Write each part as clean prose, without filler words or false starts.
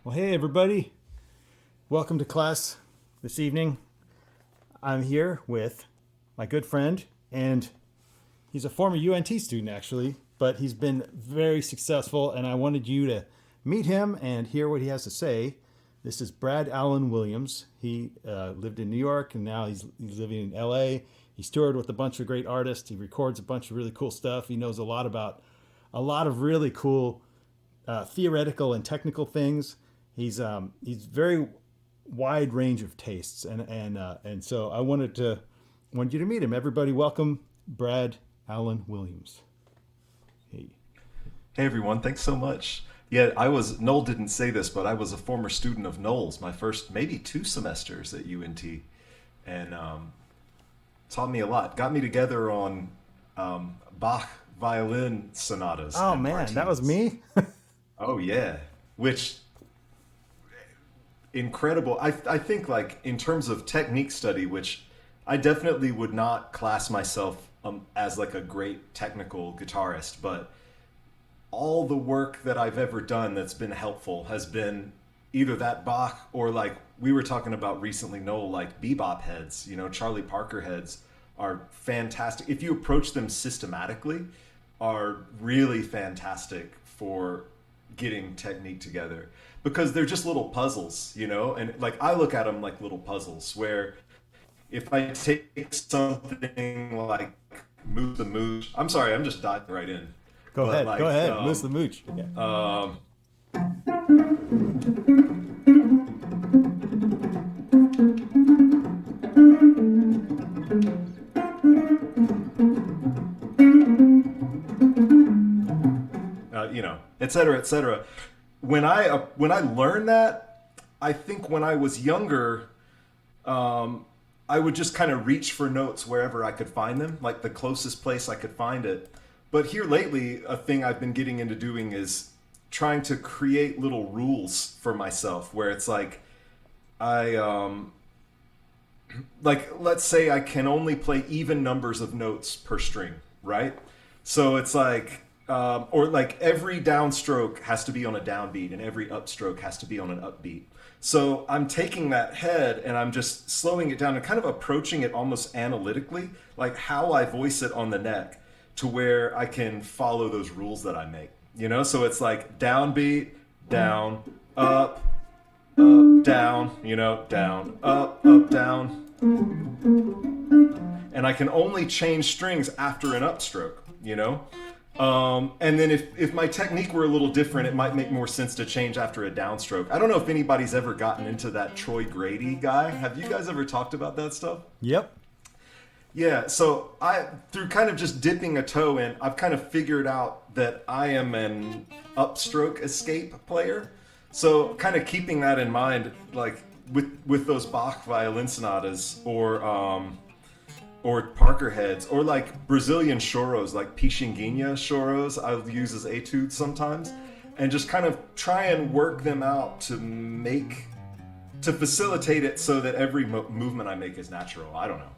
Well, hey, everybody. Welcome to class this evening. I'm here with my good friend, and he's a former UNT student, actually, but he's been very successful, and I wanted you to meet him and hear what he has to say. This is Brad Allen Williams. He lived in New York, and now he's living in LA. He's toured with a bunch of great artists. He records a bunch of really cool stuff. He knows a lot about a lot of really cool theoretical and technical things. He's very wide range of tastes, and so wanted you to meet him. Everybody, welcome Brad Allen Williams. Hey. Hey everyone, thanks so much. Yeah, Noel didn't say this, but I was a former student of Noel's, my first maybe 2 semesters at UNT, and taught me a lot. Got me together on Bach violin sonatas Oh and man, that was partitas. me. Oh yeah, which incredible. I think like in terms of technique study, which I definitely would not class myself as like a great technical guitarist, but all the work that I've ever done that's been helpful has been either that Bach or like we were talking about recently, Noel, like bebop heads, Charlie Parker heads are fantastic. If you approach them systematically, are really fantastic for getting technique together because they're just little puzzles, and like I look at them like little puzzles where if I take something like move the mooch, I'm sorry, I'm just diving right in, Go but ahead, go like ahead. Moose the mooch. Yeah. et cetera, et cetera. When I learned that, I think when I was younger, I would just kind of reach for notes wherever I could find them, like the closest place I could find it. But here lately, a thing I've been getting into doing is trying to create little rules for myself, where it's like I like let's say I can only play even numbers of notes per string, right? So it's like or like every downstroke has to be on a downbeat and every upstroke has to be on an upbeat. So I'm taking that head and I'm just slowing it down and kind of approaching it almost analytically, like how I voice it on the neck to where I can follow those rules that I make. So it's like downbeat, down, up, up, down, down, up, down. And I can only change strings after an upstroke. And then if my technique were a little different, it might make more sense to change after a downstroke. I don't know if anybody's ever gotten into that Troy Grady guy. Have you guys ever talked about that stuff? Yep. Yeah, so through kind of just dipping a toe in, I've kind of figured out that I am an upstroke escape player. So kind of keeping that in mind, like with those Bach violin sonatas or Parker heads or like Brazilian choros, like Pixinguinha choros, I'll use as etudes sometimes, and just kind of try and work them out to facilitate it so that every movement I make is natural. I don't know.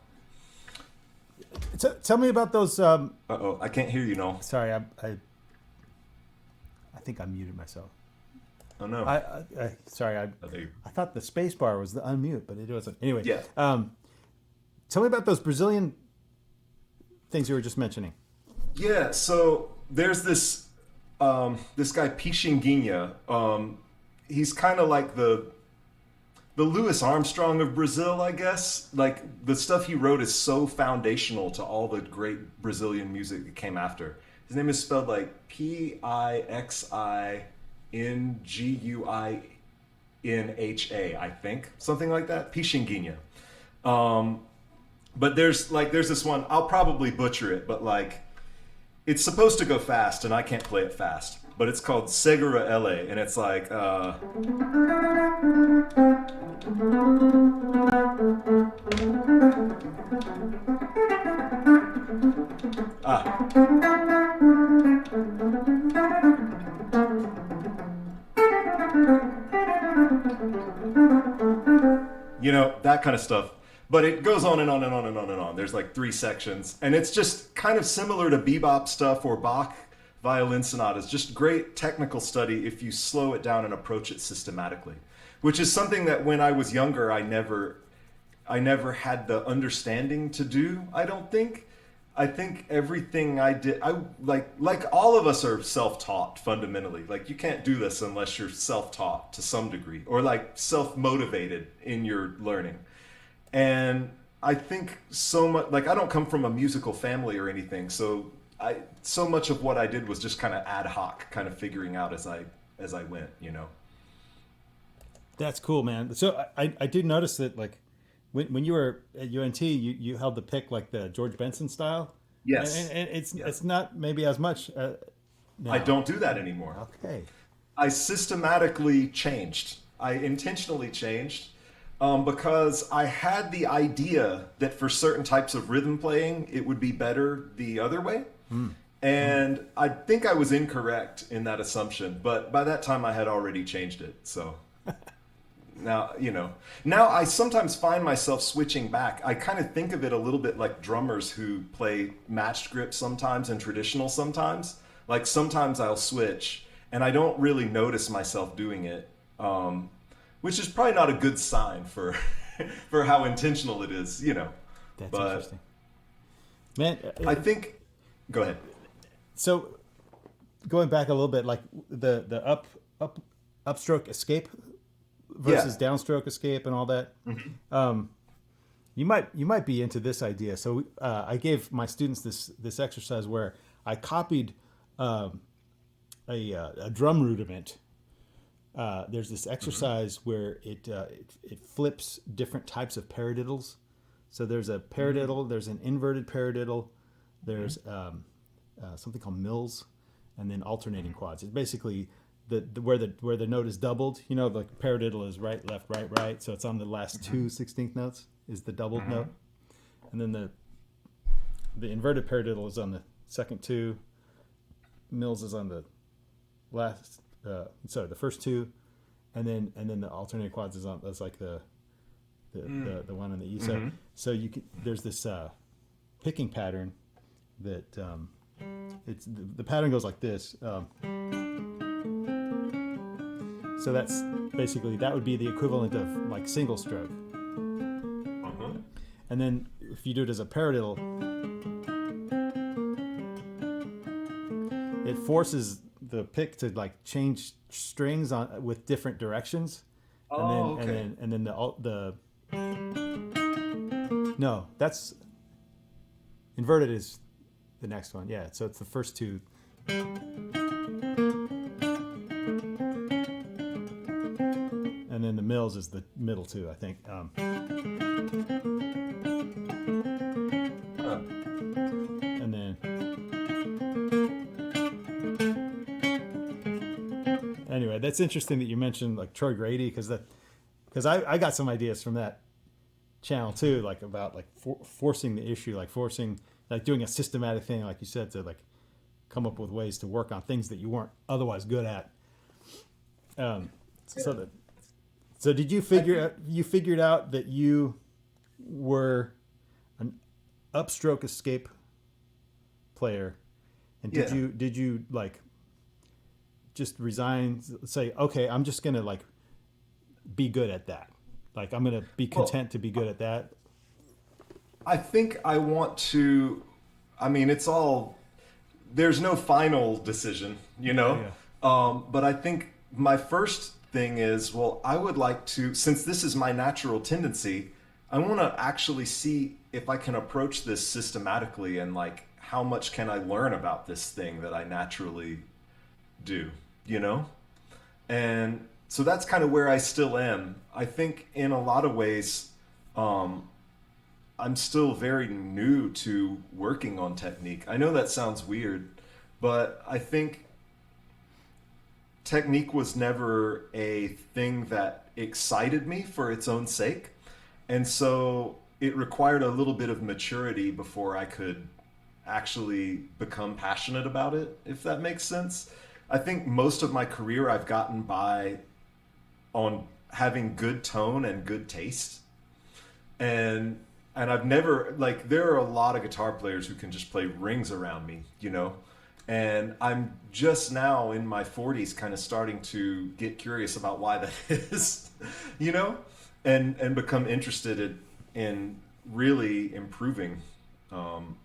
Tell me about those. Uh-oh, I can't hear you, Noel. Sorry, I think I muted myself. Oh no. Sorry, Oh, there you- I thought the space bar was the unmute, but it wasn't. Anyway, Yeah. tell me about those Brazilian things you were just mentioning. Yeah, so there's this guy Pixinguinha. He's kind of like the Louis Armstrong of Brazil, I guess. Like the stuff he wrote is so foundational to all the great Brazilian music that came after. His name is spelled like Pixinguinha, I think, something like that. Pixinguinha. But there's this one. I'll probably butcher it, but like it's supposed to go fast, and I can't play it fast. But it's called Segura L, and it's like ah. That kind of stuff. But it goes on and on and on and on and on. There's like 3 sections, and it's just kind of similar to bebop stuff or Bach violin sonatas, just great technical study if you slow it down and approach it systematically, which is something that when I was younger, I never had the understanding to do, I don't think. I think everything I did, I like all of us are self-taught fundamentally. Like you can't do this unless you're self-taught to some degree or like self-motivated in your learning. And I think so much like I don't come from a musical family or anything, so I so much of what I did was just kind of ad hoc, kind of figuring out as I went, you know. That's cool, man. So I did notice that like when you were at UNT, you held the pick like the George Benson style, Yes. and it's Yes. it's not maybe as much I now. don't do that anymore. Okay. I systematically changed. I intentionally changed because I had the idea that for certain types of rhythm playing, it would be better the other way. And I think I was incorrect in that assumption, but by that time I had already changed it. So now, now I sometimes find myself switching back. I kind of think of it a little bit like drummers who play matched grip sometimes and traditional sometimes. Like sometimes I'll switch and I don't really notice myself doing it, which is probably not a good sign for for how intentional it is. That's But interesting, man. I think, go ahead. So going back a little bit, like the upstroke escape versus Yeah. downstroke escape and all that. Um, you might be into this idea. So I gave my students this exercise where I copied a drum rudiment. There's this exercise where it flips different types of paradiddles. So there's a paradiddle, there's an inverted paradiddle, there's something called mills, and then alternating quads. It's basically where the note is doubled. Like paradiddle is right, left, right, right. So it's on the last two 16th notes is the doubled note, and then the inverted paradiddle is on the second two. Mills is on the last. The first two, and then the alternating quads is on. That's like the one on the E. So there's this picking pattern that it's the pattern goes like this. So that's basically that would be the equivalent of like single stroke. Uh-huh. And then if you do it as a paradiddle, it forces the pick to like change strings on with different directions. Oh, and then okay. and then the no, that's inverted is the next one. Yeah, so it's the first two. And then the mills is the middle two, I think. Huh. And then anyway, that's interesting that you mentioned like Troy Grady because I got some ideas from that channel too, like about like forcing the issue, like forcing like doing a systematic thing, like you said, to like come up with ways to work on things that you weren't otherwise good at. So did you figured out that you were an upstroke escape player, and Yeah. did you like just resign, say, okay, I'm just gonna like be good at that, like I'm gonna be Well, content to be good at that. I think I want to. I mean, there's no final decision, Yeah. But I think my first thing is, well, I would like to, since this is my natural tendency, I want to actually see if I can approach this systematically and like how much can I learn about this thing that I naturally do, you know? And so that's kind of where I still am. I think in a lot of ways, I'm still very new to working on technique. I know that sounds weird, but I think technique was never a thing that excited me for its own sake. And so it required a little bit of maturity before I could actually become passionate about it, if that makes sense. I think most of my career I've gotten by on having good tone and good taste. And I've never like there are a lot of guitar players who can just play rings around me, And I'm just now in my 40s kind of starting to get curious about why that is, you know, and become interested in really improving. Um,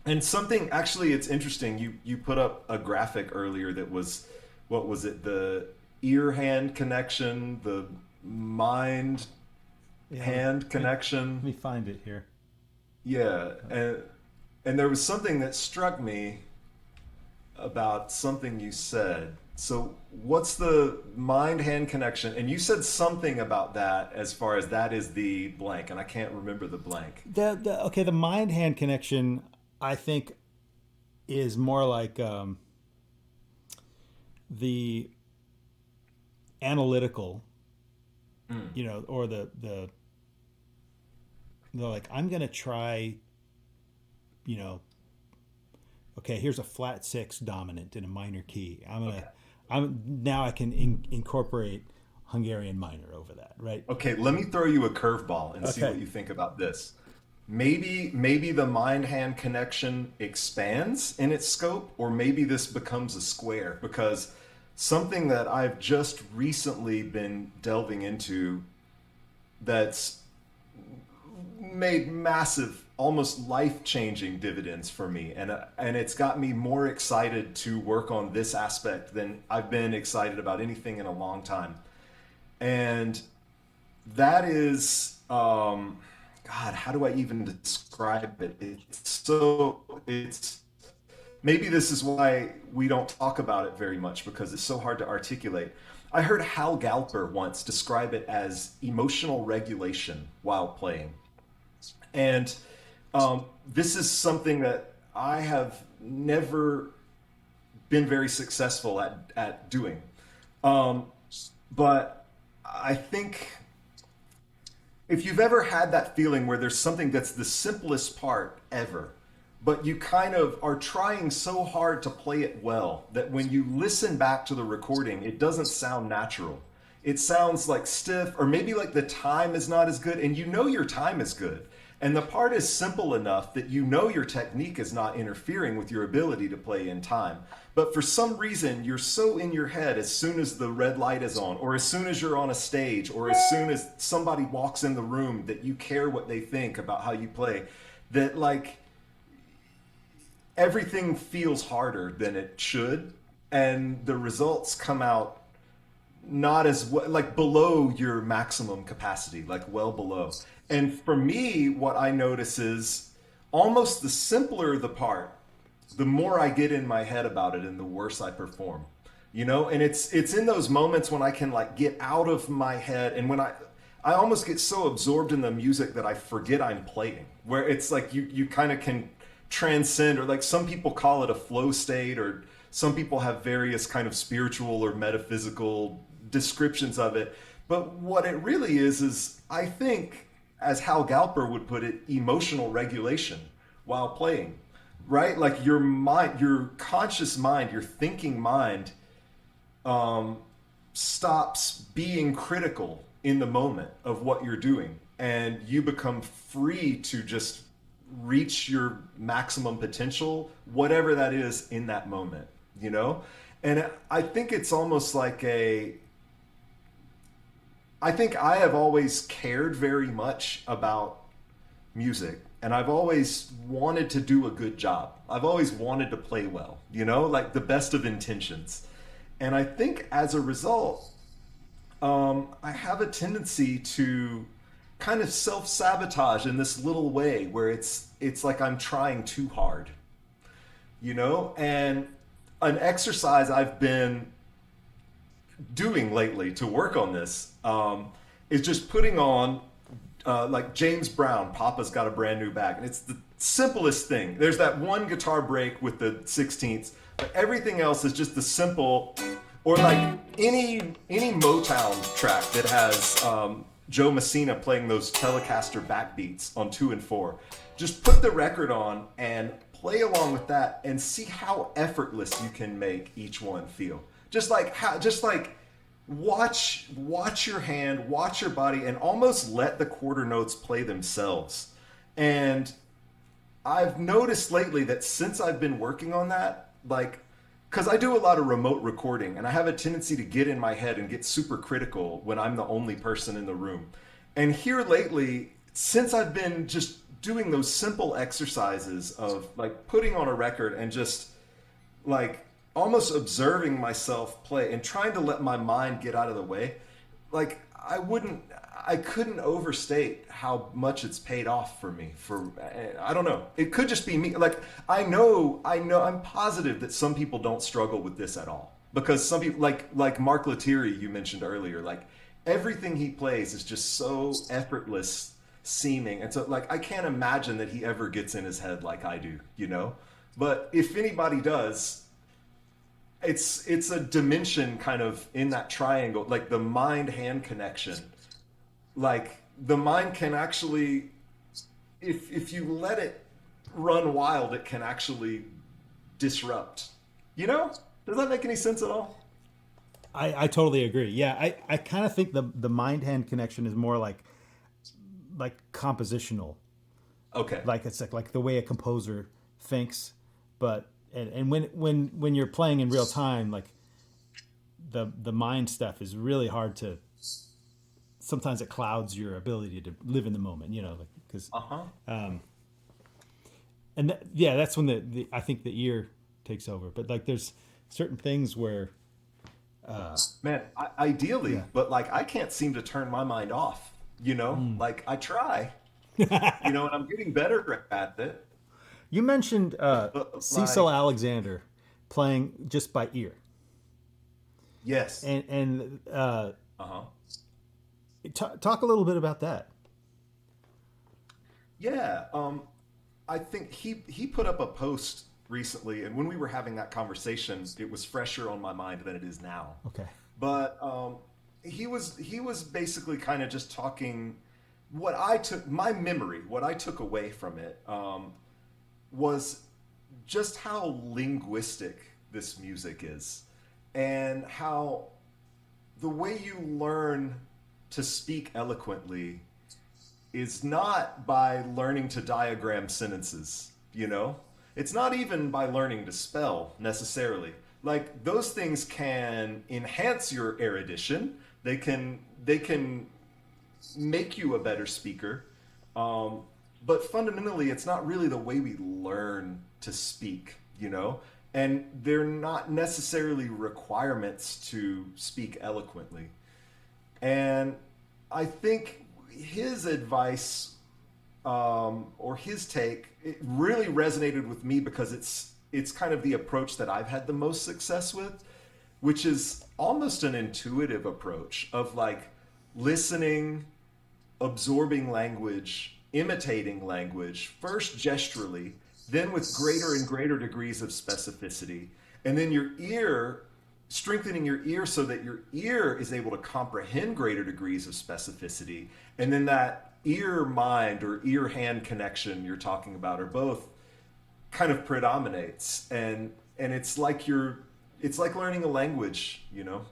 and something actually, it's interesting. You put up a graphic earlier that was, what was it? The ear hand connection, the mind Yeah, hand let connection. me find it here. Yeah, and there was something that struck me about something you said. So, what's the mind hand connection? And you said something about that as far as that is the blank, and I can't remember the blank. Okay, the mind hand connection, I think, is more like the analytical, Mm, or the like, I'm gonna try, you know, okay, here's a flat six dominant in a minor key. okay. I'm now I can incorporate Hungarian minor over that, right? Okay, let me throw you a curveball and see Okay. what you think about this. Maybe the mind hand connection expands in its scope, or maybe this becomes a square because something that I've just recently been delving into that's made massive, almost life-changing dividends for me, and it's got me more excited to work on this aspect than I've been excited about anything in a long time. And that is, God, how do I even describe it? It's maybe this is why we don't talk about it very much because it's so hard to articulate. I heard Hal Galper once describe it as emotional regulation while playing. And this is something that I have never been very successful at doing. Um, but I think if you've ever had that feeling where there's something that's the simplest part ever, but you kind of are trying so hard to play it well that when you listen back to the recording, it doesn't sound natural. It sounds like stiff, or maybe like the time is not as good, and you know your time is good. And the part is simple enough that you know your technique is not interfering with your ability to play in time. But for some reason, you're so in your head as soon as the red light is on, or as soon as you're on a stage, or as soon as somebody walks in the room that you care what they think about how you play, that like everything feels harder than it should. And the results come out not as like below your maximum capacity, like well below. And for me, what I notice is almost the simpler the part, the more I get in my head about it and the worse I perform. You know, and it's in those moments when I can like get out of my head and when I almost get so absorbed in the music that I forget I'm playing. Where it's like you kind of can transcend, or like some people call it a flow state, or some people have various kind of spiritual or metaphysical descriptions of it. But what it really is I think, as Hal Galper would put it, emotional regulation while playing, right? Like your mind, your conscious mind, your thinking mind um, stops being critical in the moment of what you're doing, and you become free to just reach your maximum potential, whatever that is in that moment, you know? And I think it's almost like I think I have always cared very much about music, and I've always wanted to do a good job. I've always wanted to play well, you know, like the best of intentions. And I think as a result, I have a tendency to kind of self sabotage in this little way where it's like I'm trying too hard, you know. And an exercise I've been doing lately to work on this is just putting on like James Brown, Papa's Got a Brand New Bag. And it's the simplest thing. There's that one guitar break with the 16ths, but everything else is just the simple, or like any Motown track that has Joe Messina playing those Telecaster backbeats on 2 and 4. Just put the record on and play along with that and see how effortless you can make each one feel. Just like watch your hand, watch your body, and almost let the quarter notes play themselves. And I've noticed lately that since I've been working on that, like, because I do a lot of remote recording and I have a tendency to get in my head and get super critical when I'm the only person in the room. And here lately, since I've been just doing those simple exercises of like putting on a record and just like almost observing myself play and trying to let my mind get out of the way, like I couldn't overstate how much it's paid off for me. For I don't know, it could just be me. Like I'm positive that some people don't struggle with this at all, because some people, like Mark Lettieri you mentioned earlier, like everything he plays is just so effortless seeming, and so like I can't imagine that he ever gets in his head like I do, you know. But if anybody does, it's a dimension kind of in that triangle, like the mind hand connection. Like the mind can actually, if you let it run wild, it can actually disrupt, you know. Does that make any sense at all? I totally agree. Yeah, I kind of think the mind hand connection is more like compositional. Okay. Like it's like the way a composer thinks, but and when you're playing in real time, like the mind stuff is really hard to, sometimes it clouds your ability to live in the moment, you know, like because Uh-huh. yeah, that's when the I think the ear takes over. But like there's certain things where Man, yeah. ideally, but like I can't seem to turn my mind off, you know? Mm. Like I try, you know, and I'm getting better at it. You mentioned But Cecil like, Alexander playing just by ear, yes. and Uh-huh. talk a little bit about that. Yeah, I think he put up a post recently, and when we were having that conversation, it was fresher on my mind than it is now. Okay. But he was basically kind of just talking what I took my memory, what I took away from it, was just how linguistic this music is, and how the way you learn to speak eloquently is not by learning to diagram sentences, you know? It's not even by learning to spell necessarily. Like those things can enhance your erudition. They can make you a better speaker. Um, but fundamentally, it's not really the way we learn to speak, you know? And they're not necessarily requirements to speak eloquently. And I think his advice, or his take, it really resonated with me because it's kind of the approach that I've had the most success with, which is almost an intuitive approach of like listening, absorbing language, imitating language, first gesturally, then with greater and greater degrees of specificity, and then your ear, strengthening your ear so that your ear is able to comprehend greater degrees of specificity, and then that ear mind or ear hand connection you're talking about are both kind of predominates, and it's like learning a language, you know.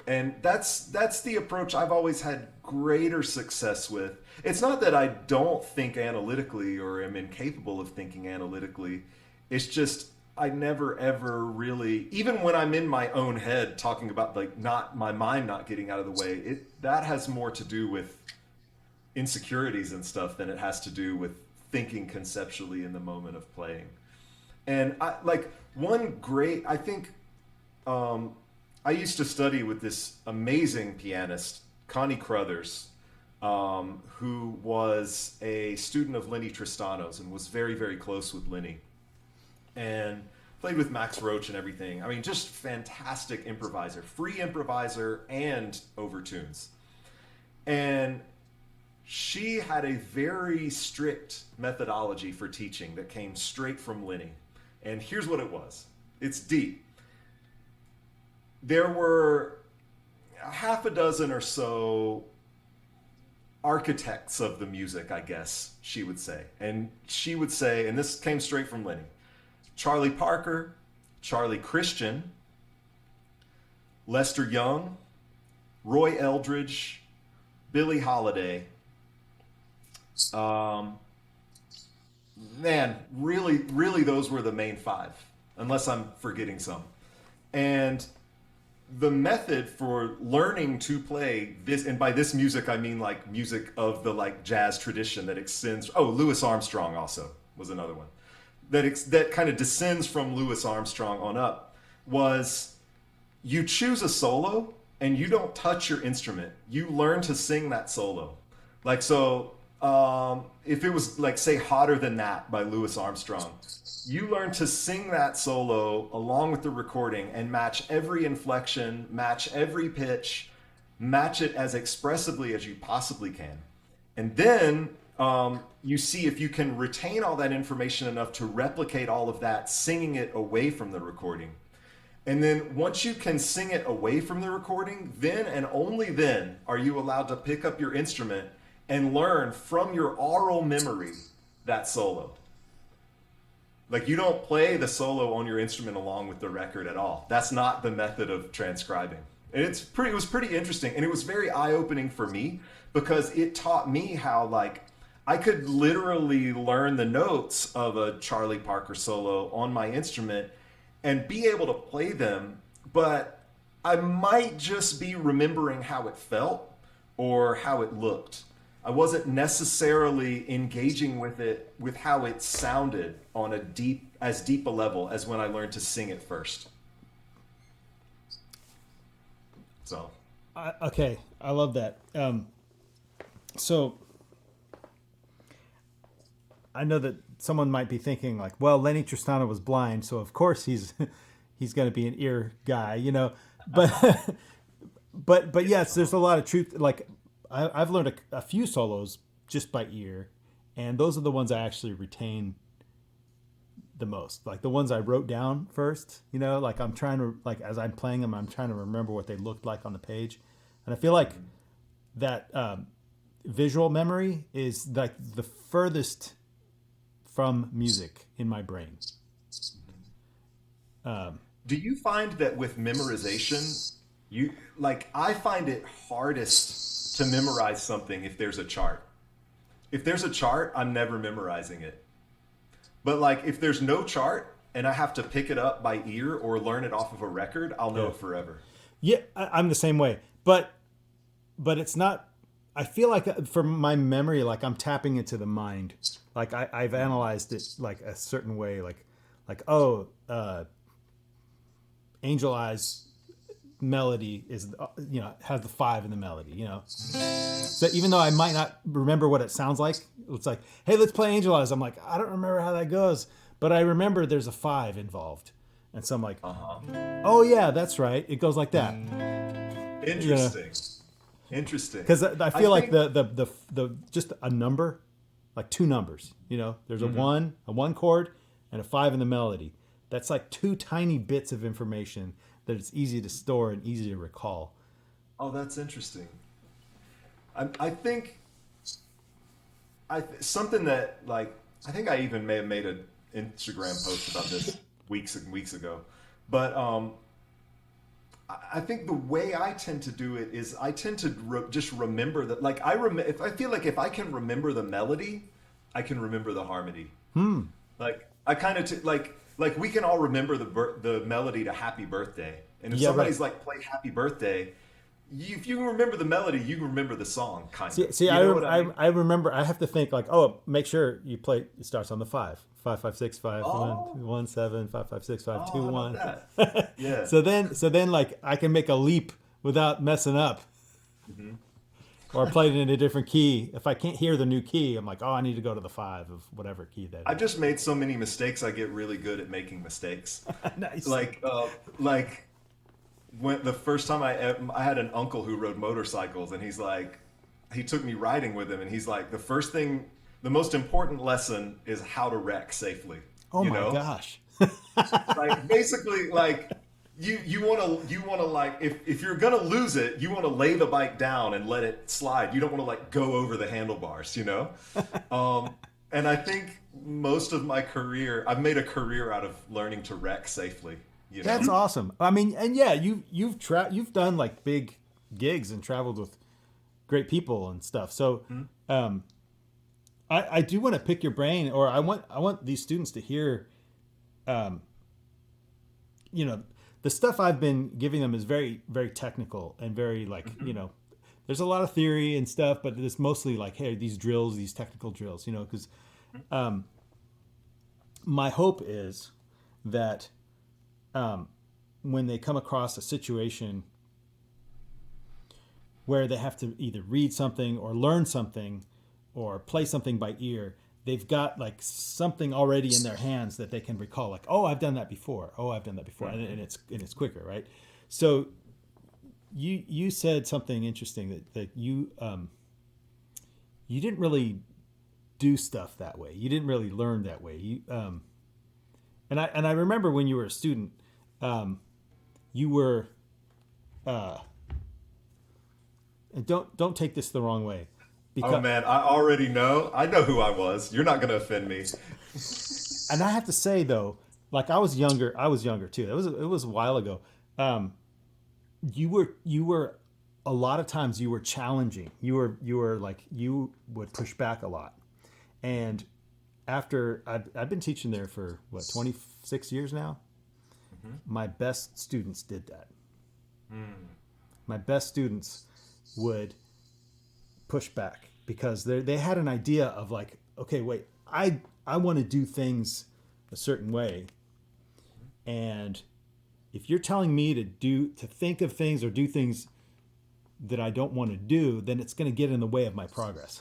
And that's the approach I've always had greater success with. It's not that I don't think analytically or am incapable of thinking analytically. It's just I never ever really, even when I'm in my own head talking about like not my mind not getting out of the way, it that has more to do with insecurities and stuff than it has to do with thinking conceptually in the moment of playing. And I like one great, I think, um, I used to study with this amazing pianist, Connie Crothers, who was a student of Lenny Tristano's and was very, very close with Lenny, and played with Max Roach and everything. I mean, just fantastic improviser, free improviser, and overtunes. And she had a very strict methodology for teaching that came straight from Lenny. And here's what it was, it's deep. There were half a dozen or so architects of the music, I guess she would say. And she would say, and this came straight from Lenny: Charlie Parker, Charlie Christian, Lester Young, Roy Eldridge, Billie Holiday. Um, Man, really, really, those were the main five. unless I'm forgetting some. And the method for learning to play this, and by this music I mean like music of the like jazz tradition that extends. Oh, Louis Armstrong also was another one that kind of descends from Louis Armstrong on up. Was you choose a solo and you don't touch your instrument. You learn to sing that solo. Like so, if it was like say "Hotter Than That" by Louis Armstrong, you learn to sing that solo along with the recording and match every inflection, match every pitch, match it as expressively as you possibly can. And then you see if you can retain all that information enough to replicate all of that, singing it away from the recording. And then once you can sing it away from the recording, then and only then are you allowed to pick up your instrument and learn from your oral memory that solo. Like you don't play the solo on your instrument along with the record at all. That's not the method of transcribing. And it was pretty interesting and it was very eye-opening for me because it taught me how like I could literally learn the notes of a Charlie Parker solo on my instrument and be able to play them, but I might just be remembering how it felt or how it looked. I wasn't necessarily engaging with it with how it sounded on as deep a level as when I learned to sing it first. So, Okay, I love that. So I know that someone might be thinking like, well, Lenny Tristano was blind, so of course he's he's going to be an ear guy, you know. But but yes, there's a lot of truth. Like I've learned a few solos just by ear, and those are the ones I actually retain the most. Like the ones I wrote down first, you know. Like I'm trying to like as I'm playing them, I'm trying to remember what they looked like on the page, and I feel like that visual memory is like the furthest from music in my brain. do you find that with memorization, you like I find it hardest to memorize something if there's a chart. If there's a chart, I'm never memorizing it. But like if there's no chart and I have to pick it up by ear or learn it off of a record, I'll know Yeah. it forever. Yeah, I'm the same way. But it's not. I feel like for my memory, like I'm tapping into the mind. Like I've analyzed it like a certain way. Like oh, Angel Eyes melody is has the five in the melody. You know, so even though I might not remember what it sounds like, it's like hey, let's play Angel Eyes. I'm like I don't remember how that goes, but I remember there's a five involved, and so I'm like Uh-huh. oh yeah, that's right. It goes like that. You know. Interesting. Interesting. Because I I feel like think the just a number, like two numbers. You know, there's a one chord, and a five in the melody. That's like two tiny bits of information that it's easy to store and easy to recall. oh, that's interesting. I think something that like I think I even may have made an Instagram post about this weeks and weeks ago, but I think the way I tend to do it is I tend to just remember that like if I feel like if I can remember the melody, I can remember the harmony. Like I kind of like we can all remember the melody to Happy Birthday, and if Yeah, right. somebody's like play Happy Birthday, if you can remember the melody, you can remember the song, kind of. See, You know what I mean? I remember. I have to think like, oh, make sure you play. It starts on the five, 5 5 6 5 Oh, 1 1 7 5 5 6 5 2 how about 1. that? Yeah. So then, like I can make a leap without messing up, or play it in a different key. If I can't hear the new key, I'm like, oh, I need to go to the five of whatever key that I is. just made so many mistakes. I get really good at making mistakes. Nice. Like when the first time I had an uncle who rode motorcycles, and he took me riding with him, and he's like, the most important lesson is how to wreck safely. Oh You my know, gosh. like basically like you want to like if you're gonna lose it, you want to lay the bike down and let it slide. You don't want to like go over the handlebars. And I think most of my career, I've made a career out of learning to wreck safely. You That's know. awesome. I mean, and yeah, you've done like big gigs and traveled with great people and stuff. So, I do want to pick your brain, or I want these students to hear you know, the stuff I've been giving them is very, very technical and very like, there's a lot of theory and stuff, but it's mostly like, hey, these drills, these technical drills, because my hope is that when they come across a situation where they have to either read something or learn something or play something by ear, they've got like something already in their hands that they can recall, like, oh, I've done that before. Oh, I've done that before. And it's quicker, right? So you said something interesting that you didn't really do stuff that way. You didn't really learn that way. And I remember when you were a student, you were and don't take this the wrong way. Oh man, I already know. I know who I was. You're not going to offend me. And I have to say though, like I was younger too. It was a while ago. You were a lot of times you were challenging. You were like you would push back a lot. And after I've been teaching there for 26 years now. My best students did that. My best students would push back because they had an idea of like, okay, wait, I want to do things a certain way, and if you're telling me to think of things or do things that I don't want to do, then it's going to get in the way of my progress.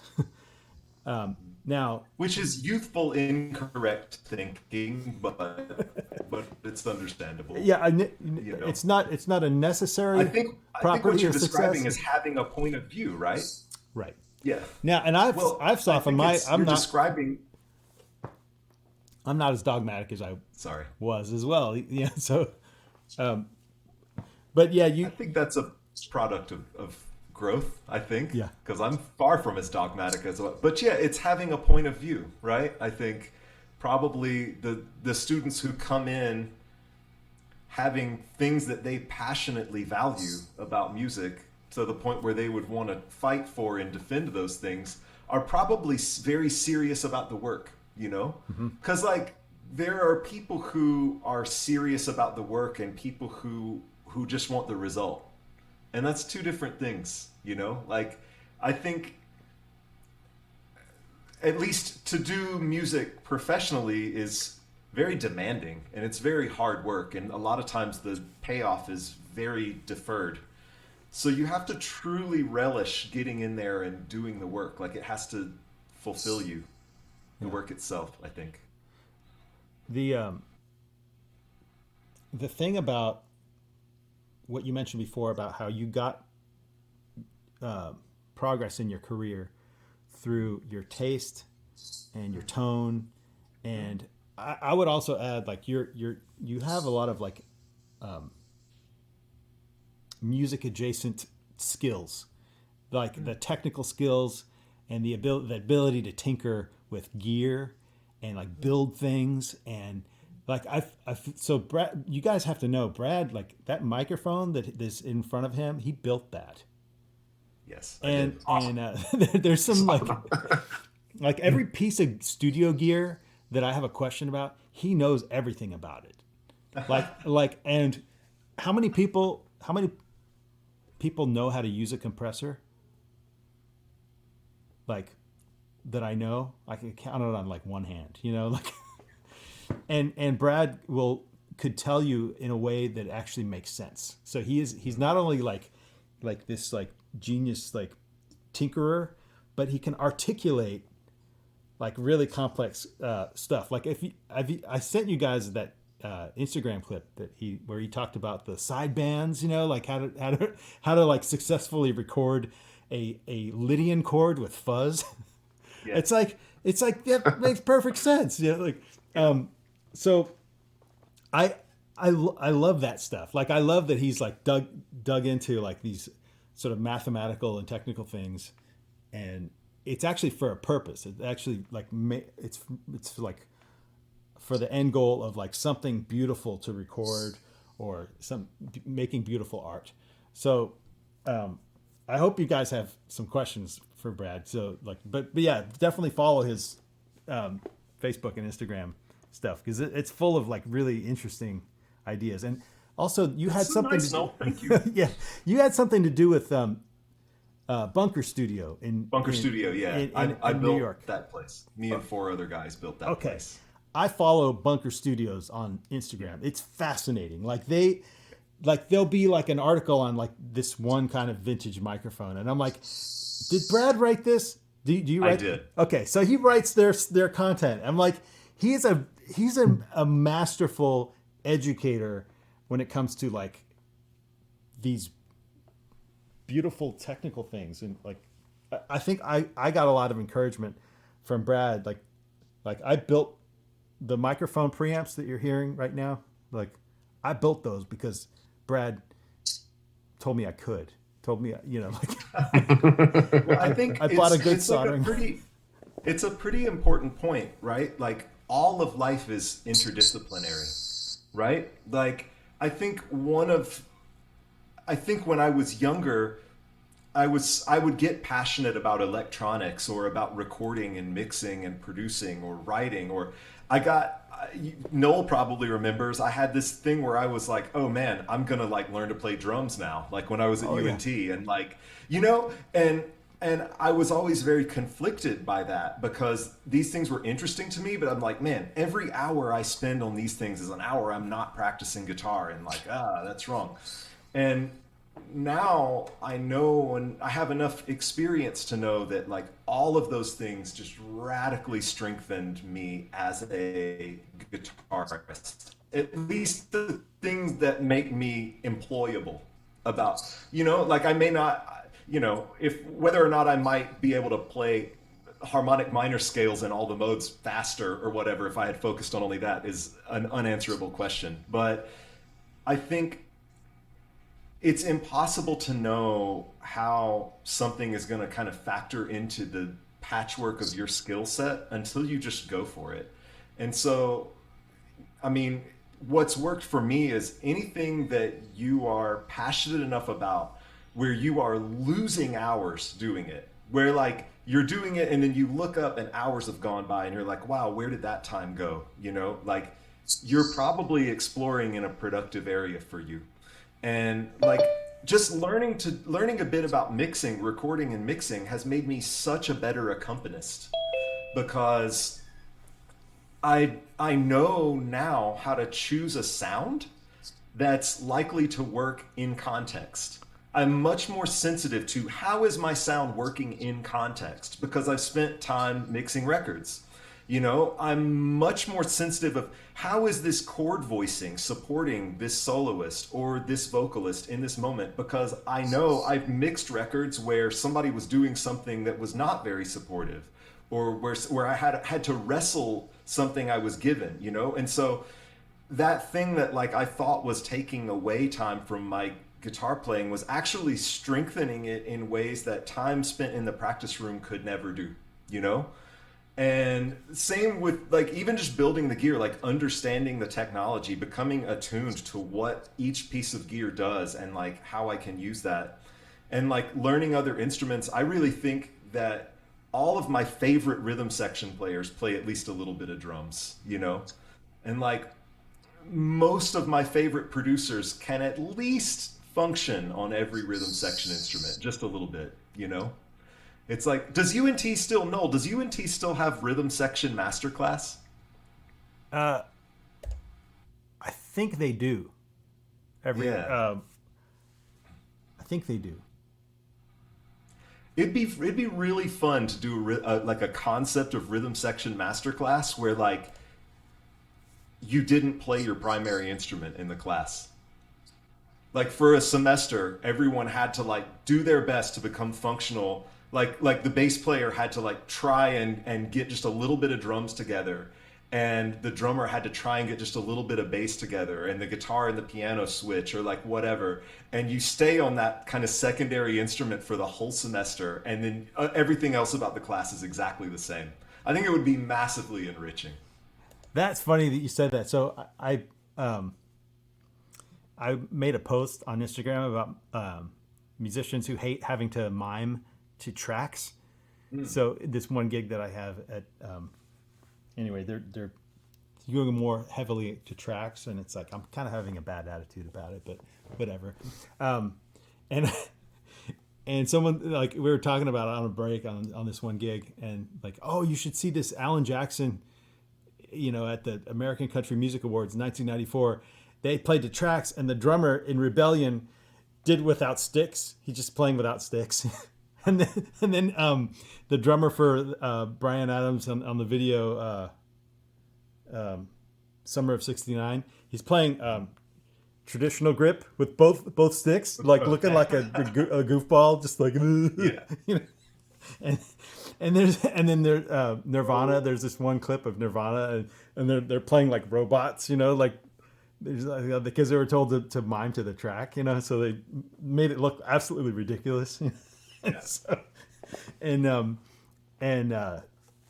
Now, which is youthful, incorrect thinking, but it's understandable. Yeah, it's not a necessary. I think property what you're of describing success. is having a point of view, right? Right. Yeah. Now, and I've softened my. You're describing. I'm not as dogmatic as I was as well. Yeah. So, but yeah, I think that's a product of growth, I think. Yeah. Because I'm far from as dogmatic as well. But yeah, it's having a point of view, right? I think probably the students who come in having things that they passionately value about music to the point where they would want to fight for and defend those things are probably very serious about the work, Because like there are people who are serious about the work and people who just want the result. And that's two different things, Like, I think at least to do music professionally is very demanding and it's very hard work. And a lot of times the payoff is very deferred. So you have to truly relish getting in there and doing the work. Like it has to fulfill you, the work itself, I think. The thing about what you mentioned before about how you got progress in your career through your taste and your tone, and I would also add like you have a lot of like music adjacent skills, like the technical skills and the ability to tinker with gear and like build things. And like so Brad, you guys have to know Brad, like that microphone that is in front of him, he built that. Yes. And there's some like every piece of studio gear that I have a question about, he knows everything about it. Like and how many people know how to use a compressor? Like that I know, I can count it on like one hand, like and Brad could tell you in a way that actually makes sense. So he's not only like this like genius like tinkerer, but he can articulate like really complex stuff. Like I sent you guys that Instagram clip where he talked about the side bands, like how to like successfully record a Lydian chord with fuzz. Yeah. It's like that makes perfect sense. So I love that stuff. Like I love that he's like dug into like these sort of mathematical and technical things, and it's actually for a purpose. It actually like it's like for the end goal of like something beautiful to record or making beautiful art. So I hope you guys have some questions for Brad. So like, but yeah, definitely follow his Facebook and Instagram stuff because it's full of like really interesting ideas. And also, you had That's so something nice, to do. Noel. Thank you. Yeah, you had something to do with Bunker Studio Bunker Studio, yeah. I in New built York. that place. Me and four other guys built that Okay. place. I follow Bunker Studios on Instagram. It's fascinating. There'll be like an article on like this one kind of vintage microphone, and I'm like, did Brad write this? Do you I write? did. Okay, so he writes their content. I'm like, he's a masterful educator when it comes to like these beautiful technical things, and like I think I got a lot of encouragement from Brad. Like I built the microphone preamps that you're hearing right now. Like I built those because Brad told me I could. Told me, Well, I think I bought a good it's like soldering. it's a pretty important point, right? Like all of life is interdisciplinary, right? Like I think when I was younger, I would get passionate about electronics or about recording and mixing and producing or writing or Noel probably remembers I had this thing where I was like, oh man, I'm gonna like learn to play drums now. Like when I was at Oh yeah. UNT and like you know and I was always very conflicted by that because these things were interesting to me, but I'm like, man, every hour I spend on these things is an hour I'm not practicing guitar and like, that's wrong. And now I know and I have enough experience to know that like all of those things just radically strengthened me as a guitarist. At least the things that make me employable about, like I may not, if whether or not I might be able to play harmonic minor scales in all the modes faster or whatever if I had focused on only that is an unanswerable question. But I think it's impossible to know how something is going to kind of factor into the patchwork of your skill set until you just go for it. And so, I mean, what's worked for me is anything that you are passionate enough about where you are losing hours doing it, where like you're doing it and then you look up and hours have gone by and you're like, wow, where did that time go? Like you're probably exploring in a productive area for you. And like just learning a bit about mixing, recording and mixing has made me such a better accompanist because I know now how to choose a sound that's likely to work in context. I'm much more sensitive to how is my sound working in context because I've spent time mixing records. I'm much more sensitive of how is this chord voicing supporting this soloist or this vocalist in this moment because I know I've mixed records where somebody was doing something that was not very supportive or where I had to wrestle something I was given, And so that thing that like I thought was taking away time from my guitar playing was actually strengthening it in ways that time spent in the practice room could never do, you know? And same with like even just building the gear, like understanding the technology, becoming attuned to what each piece of gear does and like how I can use that. And like learning other instruments, I really think that all of my favorite rhythm section players play at least a little bit of drums, And like most of my favorite producers can at least function on every rhythm section instrument, just a little bit. It's like, does UNT still, Noel, does UNT still have rhythm section masterclass? Uh, I think they do. Every Yeah. I think they do. It'd be really fun to do like a concept of rhythm section masterclass where like you didn't play your primary instrument in the class. Like for a semester, everyone had to like do their best to become functional. Like the bass player had to like try and get just a little bit of drums together, and the drummer had to try and get just a little bit of bass together, and the guitar and the piano switch or like whatever. And you stay on that kind of secondary instrument for the whole semester, and then everything else about the class is exactly the same. I think it would be massively enriching. That's funny that you said that. So I made a post on Instagram about musicians who hate having to mime to tracks. So this one gig that I have at anyway, they're going more heavily to tracks, and it's like I'm kind of having a bad attitude about it, but whatever. And and someone, like, we were talking about it on a break on this one gig, and like, oh, you should see this Alan Jackson, at the American Country Music Awards in 1994. They played the tracks, and the drummer in Rebellion did without sticks. He's just playing without sticks. and then the drummer for Bryan Adams on the video Summer of '69, he's playing traditional grip with both sticks, like looking like a goofball, just like and then there Nirvana. There's this one clip of Nirvana, and they're playing like robots, like because they were told to mime to the track, so they made it look absolutely ridiculous. Yeah. So,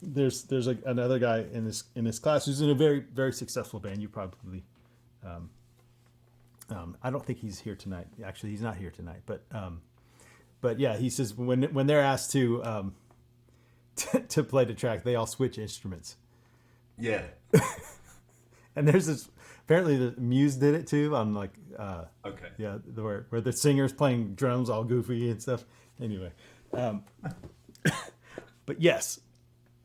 there's like another guy in this class who's in a very, very successful band. You probably, I don't think he's here tonight. Actually, he's not here tonight. But yeah, he says when they're asked to to play the track, they all switch instruments. Yeah. And there's this. Apparently, the Muse did it too. On like, okay. Yeah, where the singer's playing drums all goofy and stuff. Anyway, but yes,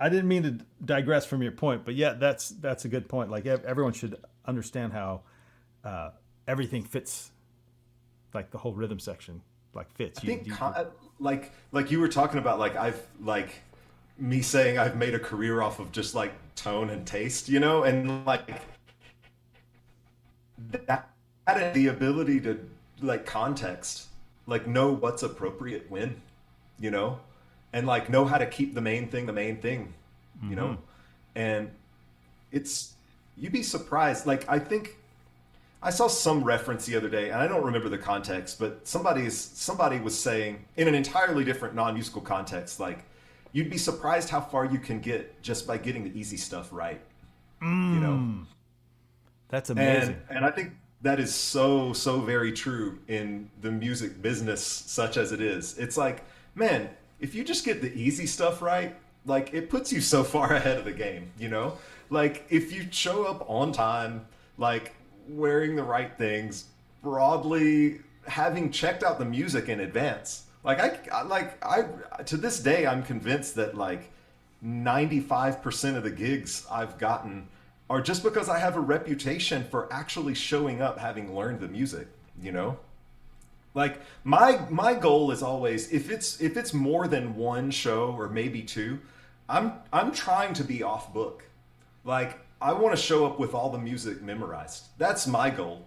I didn't mean to digress from your point. But yeah, that's a good point. Like everyone should understand how everything fits, like the whole rhythm section, like fits. I think like you were talking about, me saying I've made a career off of just like tone and taste, and like that the ability to like context, like know what's appropriate when, and like know how to keep the main thing, Mm-hmm. and you'd be surprised. Like, I think I saw some reference the other day, and I don't remember the context, but somebody was saying in an entirely different non-musical context, like, you'd be surprised how far you can get just by getting the easy stuff right. That's amazing. And I think that is so very true in the music business, such as it is. It's like, man, if you just get the easy stuff right, like, it puts you so far ahead of the game, Like, if you show up on time, like wearing the right things, broadly having checked out the music in advance. Like I to this day I'm convinced that like 95% of the gigs I've gotten are just because I have a reputation for actually showing up having learned the music, Like my goal is always, if it's more than one show or maybe two, I'm trying to be off book. Like, I want to show up with all the music memorized. That's my goal.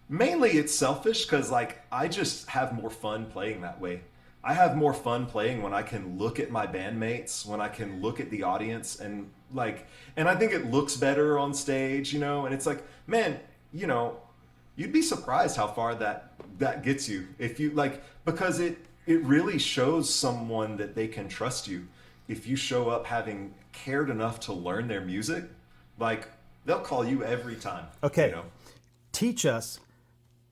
Mainly it's selfish because like I just have more fun playing that way. I have more fun playing when I can look at my bandmates, when I can look at the audience, and I think it looks better on stage, and it's like, man, you'd be surprised how far that gets you if you like, because it really shows someone that they can trust you. If you show up having cared enough to learn their music, like, they'll call you every time. Okay. Teach us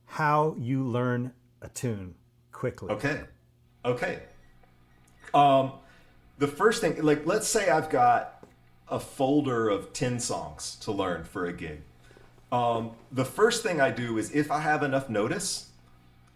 how you learn a tune quickly. Okay. The first thing, like, let's say I've got a folder of 10 songs to learn for a gig. The first thing I do is, if I have enough notice,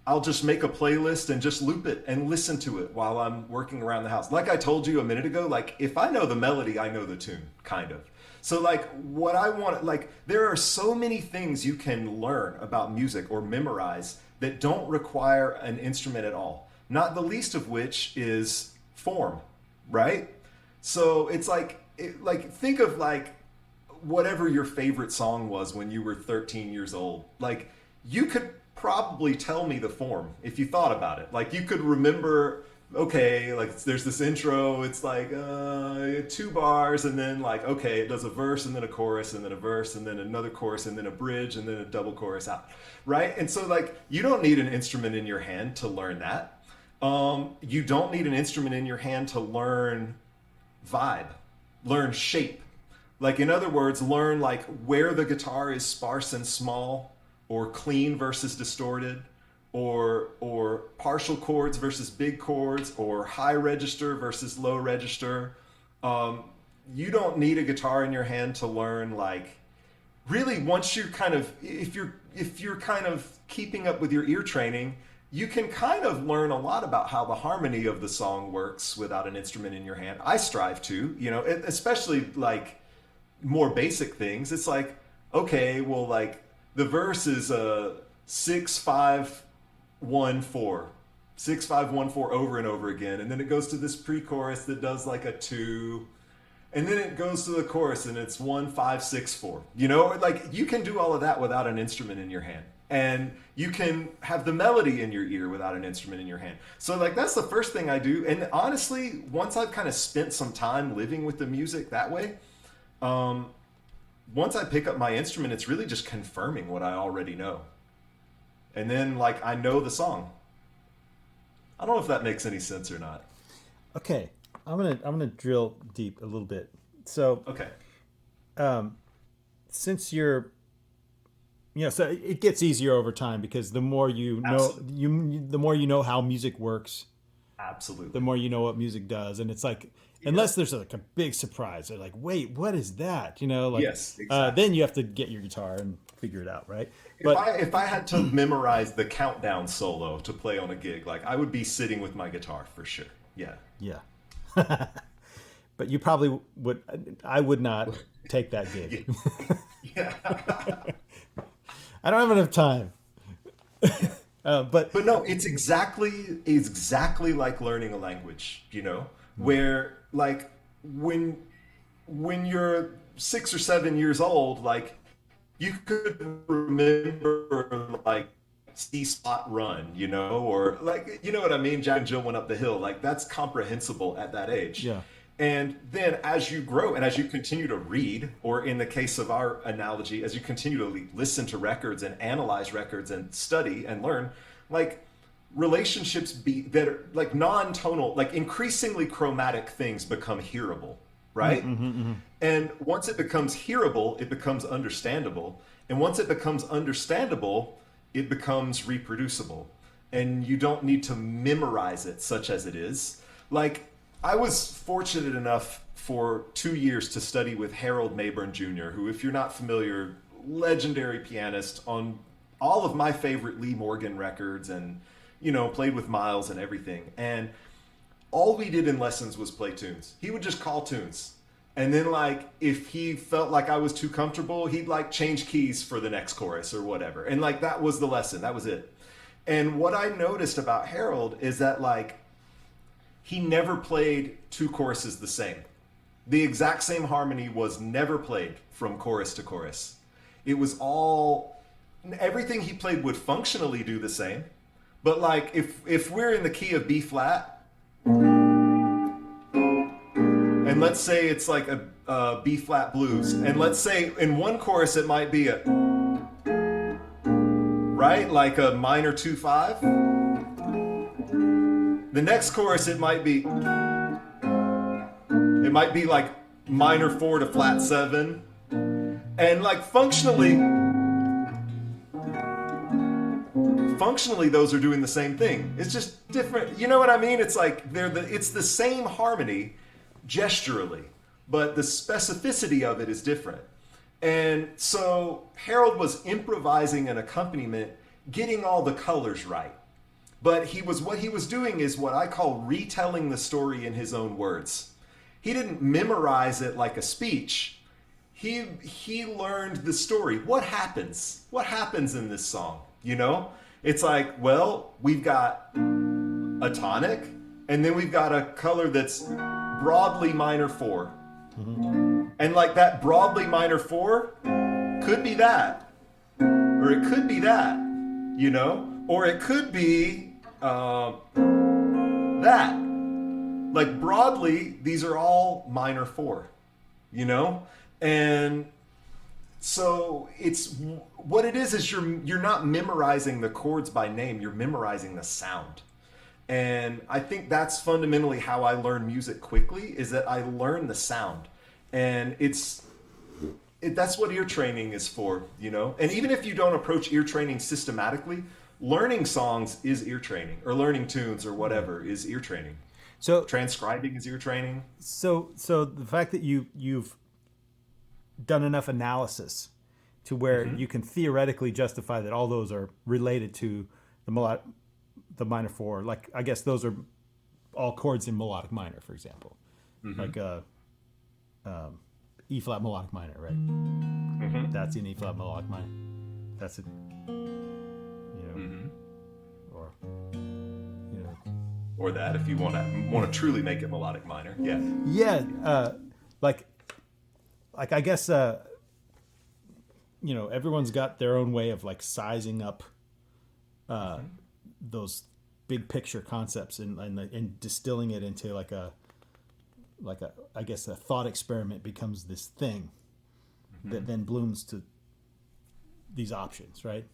I'll just make a playlist and just loop it and listen to it while I'm working around the house. Like I told you a minute ago, like, if I know the melody, I know the tune, kind of. So like, what I want, like, there are so many things you can learn about music or memorize that don't require an instrument at all. Not the least of which is form, right? So it's like, think of like whatever your favorite song was when you were 13 years old. Like, you could probably tell me the form if you thought about it. Like, you could remember, okay, like, there's this intro, it's like 2 bars, and then like, okay, it does a verse and then a chorus and then a verse and then another chorus and then a bridge and then a double chorus out, right? And so like, you don't need an instrument in your hand to learn that. You don't need an instrument in your hand to learn vibe, learn shape. Like, in other words, learn like where the guitar is sparse and small, or clean versus distorted, or partial chords versus big chords, or high register versus low register. You don't need a guitar in your hand to learn like really, once you're kind of, if you're kind of keeping up with your ear training, you can kind of learn a lot about how the harmony of the song works without an instrument in your hand. I strive to, especially like more basic things. It's like, okay, well, like the verse is a 6-5-1-4, 6-5-1-4 over and over again, and then it goes to this pre-chorus that does like a 2, and then it goes to the chorus and it's 1-5-6-4. Like you can do all of that without an instrument in your hand. And you can have the melody in your ear without an instrument in your hand. So like that's the first thing I do. And honestly, once I've kind of spent some time living with the music that way, once I pick up my instrument, it's really just confirming what I already know. And then like I know the song. I don't know if that makes any sense or not. Okay, I'm gonna drill deep a little bit. So Okay. since you're so it gets easier over time because the more you know the more you know how music works, Absolutely. the more you know what music does, and it's like unless there's like a big surprise, they're like, wait, what is that? Like Yes, exactly. then you have to get your guitar and figure it out, right? If I had to memorize the countdown solo to play on a gig, like I would be sitting with my guitar for sure. Yeah. Yeah. But you probably would. I would not take that gig. Yeah. I don't have enough time. But But no, it's exactly like learning a language, where like when you're 6 or 7 years old, like you could remember like C spot run, or like what I mean, Jack and Jill went up the hill. Like that's comprehensible at that age. yeah, And then as you grow and as you continue to read, or in the case of our analogy, as you continue to listen to records and analyze records and study and learn, like relationships that are like non-tonal, like increasingly chromatic things become hearable, right? And once it becomes hearable, it becomes understandable. And once it becomes understandable, it becomes reproducible. And you don't need to memorize it such as it is. Like I was fortunate enough for 2 years to study with Harold Mayburn Jr., who, if you're not familiar, legendary pianist on all of my favorite Lee Morgan records and, played with Miles and everything. And all we did in lessons was play tunes. He would just call tunes. And then, like, if he felt like I was too comfortable, he'd, like, change keys for the next chorus or whatever. And, like, that was the lesson. That was it. And what I noticed about Harold is that, like, he never played two choruses the same. The exact same harmony was never played from chorus to chorus. It was everything he played would functionally do the same. But like if we're in the key of B flat, and let's say it's like a B flat blues, and let's say in one chorus it might be right, like a minor 2-5. The next chorus it might be like minor 4 to flat 7, and like functionally those are doing the same thing. It's just different. You know what I mean? It's like it's the same harmony gesturally, but the specificity of it is different. And so Harold was improvising an accompaniment, getting all the colors right. But what he was doing is what I call retelling the story in his own words. He didn't memorize it like a speech. He learned the story. What happens? What happens in this song? It's like, well, we've got a tonic, and then we've got a color that's broadly minor 4. Mm-hmm. And like that broadly minor 4 could be that, or it could be that, or it could be that. Like broadly, these are all minor 4, and so it's what it is you're not memorizing the chords by name, you're memorizing the sound. And I think that's fundamentally how I learn music quickly, is that I learn the sound. And that's what ear training is for, And even if you don't approach ear training systematically, learning songs is ear training, or learning tunes or whatever is ear training. So transcribing is ear training. So the fact that you've done enough analysis to where you can theoretically justify that all those are related to the minor 4. Like, I guess those are all chords in melodic minor, for example, like E flat melodic minor, right? That's in E flat melodic minor. That's it, or Or that, if you want to truly make it melodic minor. Yeah. like I guess everyone's got their own way of like sizing up those big picture concepts and distilling it into like a I guess a thought experiment becomes this thing that then blooms to these options, right?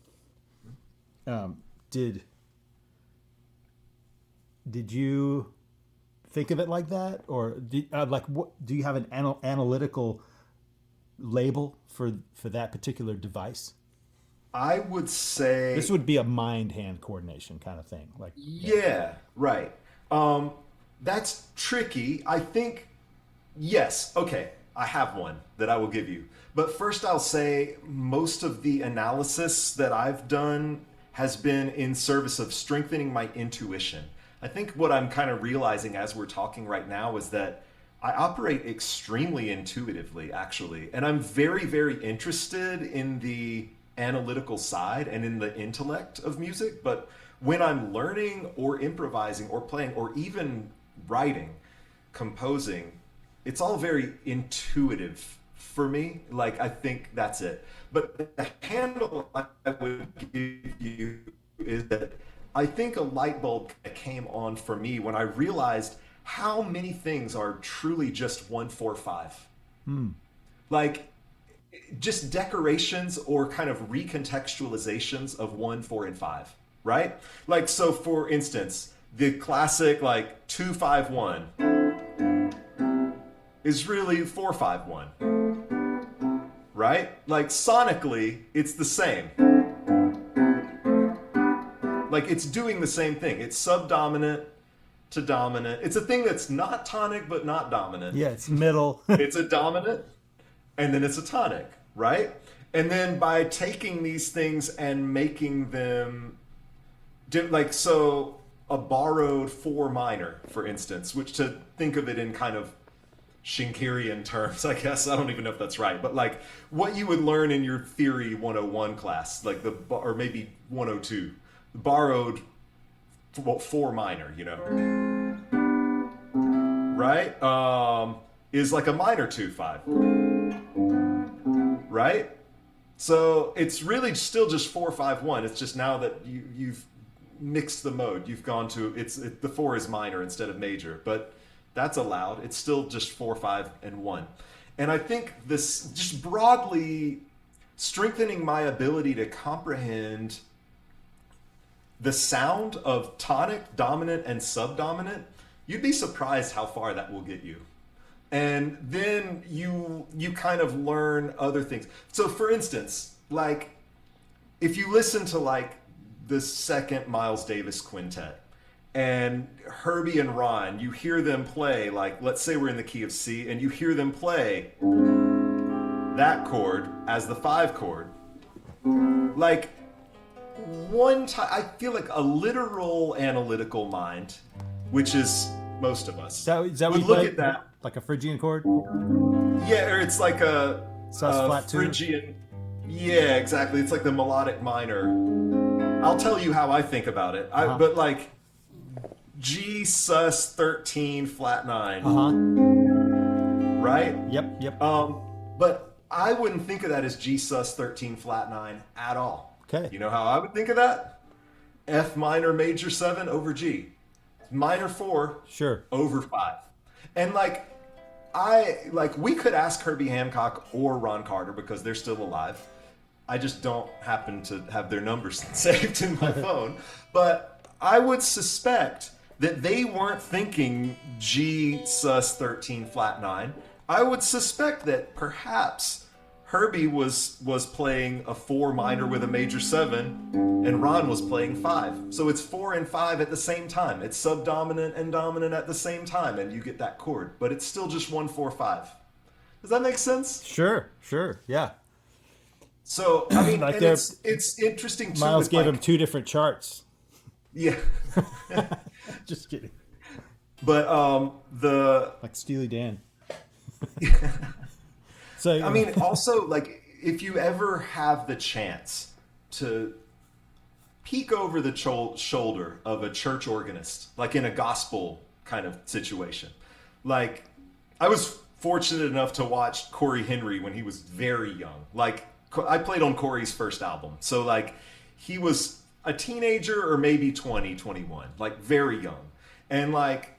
Did you think of it like that, or what do you have an analytical label for that particular device? I would say This would be a mind-hand coordination kind of thing. Like, yeah, right. That's tricky. I think, yes, okay, I have one that I will give you. But first I'll say most of the analysis that I've done has been in service of strengthening my intuition. I think what I'm kind of realizing as we're talking right now is that I operate extremely intuitively, actually. And I'm very, very interested in the analytical side and in the intellect of music. But when I'm learning or improvising or playing or even writing, composing, it's all very intuitive for me. Like, I think that's it. But the handle I would give you is that I think a light bulb came on for me when I realized how many things are truly just 1-4-5. Like, just decorations or kind of recontextualizations of 1, 4, and 5, right? Like, so for instance, the classic like 2-5-1 is really 4-5-1, right? Like, sonically, it's the same. Like, it's doing the same thing. It's subdominant to dominant. It's a thing that's not tonic but not dominant. yeah, it's middle. It's a dominant and then it's a tonic, right? And then by taking these things and making them like, so a borrowed 4 minor, for instance, which, to think of it in kind of Schenkerian terms, I guess, I don't even know if that's right, but like what you would learn in your theory 101 class, like or maybe 102, borrowed 4 minor, right? Is like a minor 2-5, right? So it's really still just 4-5-1. It's just now that you've mixed the mode, you've gone to the 4 is minor instead of major, but that's allowed. It's still just 4, 5, and 1. And I think this just broadly strengthening my ability to comprehend the sound of tonic, dominant, and subdominant. You'd be surprised how far that will get you. And then you kind of learn other things. So for instance, like if you listen to like the second Miles Davis quintet and Herbie and Ron, you hear them play, like, let's say we're in the key of C and you hear them play that chord as the 5 chord. Like, one time, I feel like a literal analytical mind, which is most of us, Is that would what you look play? at that. Like a Phrygian chord? Yeah, or it's like a Sus flat 2? Phrygian. Yeah, exactly. It's like the melodic minor. I'll tell you how I think about it. But like G sus 13 flat 9. Right? Yep. But I wouldn't think of that as G sus 13 flat 9 at all. Okay. You know how I would think of that? F minor major 7 over G. Minor 4 Sure. over 5. And we could ask Herbie Hancock or Ron Carter because they're still alive. I just don't happen to have their numbers saved in my phone. But I would suspect that they weren't thinking G sus 13 flat 9. I would suspect that perhaps Herbie was playing a 4 minor with a major 7, and Ron was playing 5. So it's 4 and 5 at the same time. It's subdominant and dominant at the same time, and you get that chord. But it's still just 1-4-5. Does that make sense? Sure. Yeah. So I mean, Like and they're it's interesting too. Miles With gave him like, 2 different charts. yeah, Just kidding. but the Like Steely Dan. So I mean, also like if you ever have the chance to peek over the shoulder of a church organist, like in a gospel kind of situation. Like, I was fortunate enough to watch Corey Henry when he was very young. Like, I played on Corey's first album. So, like, he was a teenager or maybe 20, 21, like, very young. And, like,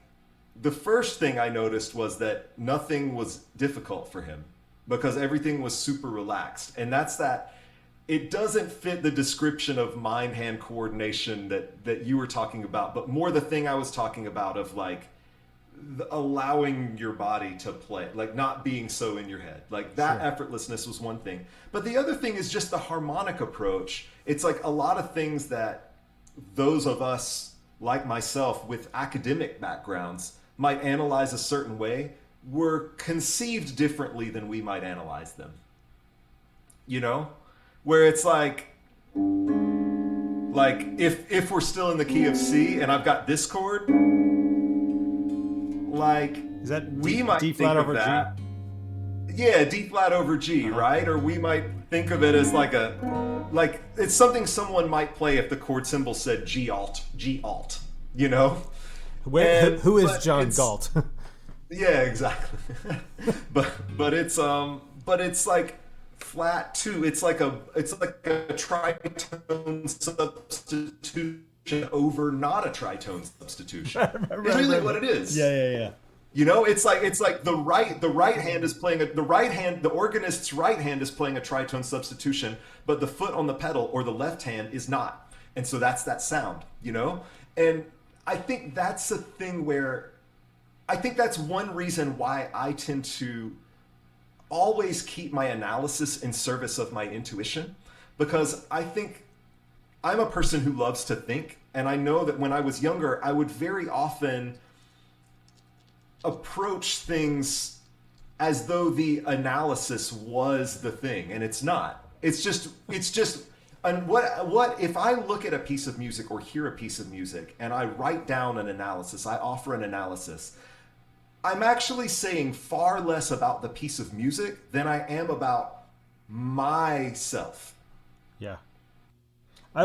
the first thing I noticed was that nothing was difficult for him because everything was super relaxed. And that's that it doesn't fit the description of mind hand coordination that you were talking about, but more the thing I was talking about of like allowing your body to play, like not being so in your head. Like that effortlessness was one thing. But the other thing is just the harmonic approach. It's like a lot of things that those of us like myself with academic backgrounds might analyze a certain way were conceived differently than we might analyze them. You know? Where it's like if we're still in the key of C and I've got this chord, like is that we D, might D think flat of over that, G? yeah, D flat over G, right? Or we might think of it as like it's something someone might play if the chord symbol said G alt, you know? Who is John Galt? Yeah, exactly. but it's like flat too. It's like a tritone substitution over not a tritone substitution. It's really what it is. Yeah. You know, it's like the right hand is playing the organist's right hand is playing a tritone substitution, but the foot on the pedal or the left hand is not. And so that's that sound, you know? And I think that's a thing where I think that's one reason why I tend to always keep my analysis in service of my intuition, because I think I'm a person who loves to think, and I know that when I was younger, I would very often approach things as though the analysis was the thing, and it's not. It's just and what if I look at a piece of music or hear a piece of music and I write down an analysis, I offer an analysis, I'm actually saying far less about the piece of music than I am about myself. Yeah. Do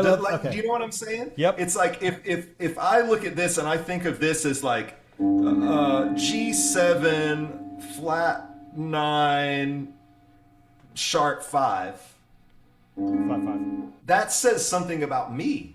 you know what I'm saying? Yep. It's like if I look at this and I think of this as like G7 flat 9 sharp 5. 5. That says something about me.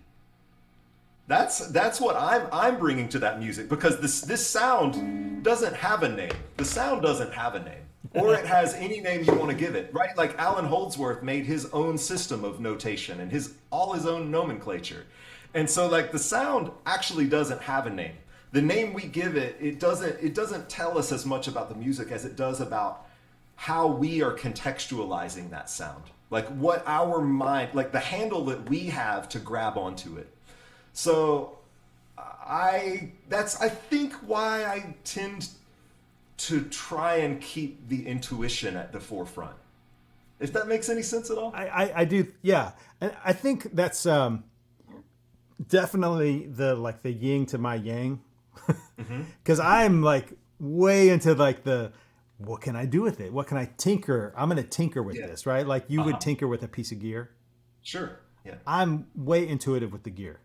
That's what I'm bringing to that music, because this sound doesn't have a name. The sound doesn't have a name, or it has any name you want to give it, right? Like Alan Holdsworth made his own system of notation and all his own nomenclature, and so like the sound actually doesn't have a name. The name we give it, it doesn't tell us as much about the music as it does about how we are contextualizing that sound, like what our mind, like the handle that we have to grab onto it. So I think why I tend to try and keep the intuition at the forefront. If that makes any sense at all. I do, yeah. And I think that's definitely the yin to my yang. Because I'm like way into like what can I do with it? What can I tinker? I'm going to tinker with this, right? Like you would tinker with a piece of gear. Sure. Yeah. I'm way intuitive with the gear.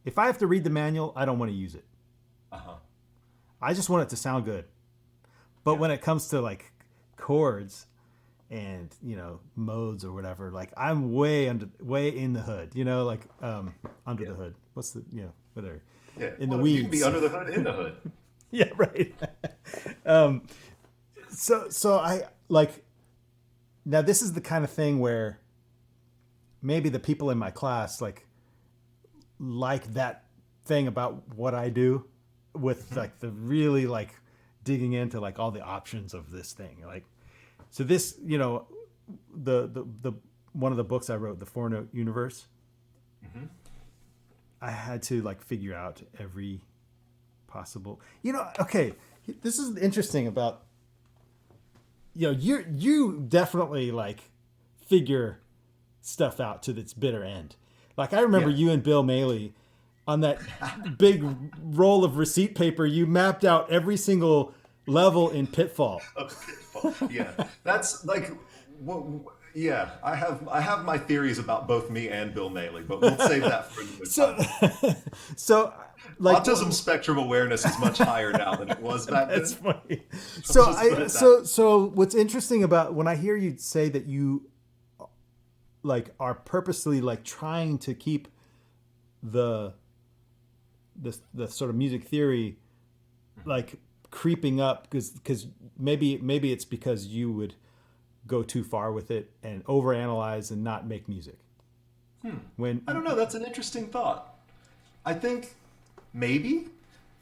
If I have to read the manual, I don't want to use it. I just want it to sound good. But when it comes to like chords and, modes or whatever, like I'm way in the hood, like under the hood. What's the, whatever. Yeah. In the weeds. You can be under the hood, in the hood. Yeah, right. So I like, now this is the kind of thing where maybe the people in my class like that thing about what I do with like the really like digging into like all the options of this thing. Like, so this, the one of the books I wrote, The 4-Note Universe, I had to like figure out every possible, okay, this is interesting about, you definitely like figure stuff out to its bitter end. Like I remember Yeah. you and Bill Maley on that big roll of receipt paper, you mapped out every single level in Pitfall. A pitfall. Yeah, that's like, yeah. I have my theories about both me and Bill Maley, but we'll save that for another So, time. so like Autism spectrum awareness is much higher now than it was back that's then. funny. Let's So just put I it so so what's interesting about when I hear you say that you like are purposely like trying to keep the the sort of music theory like creeping up because maybe it's because you would go too far with it and overanalyze and not make music. When I don't know. That's an interesting thought. I think maybe,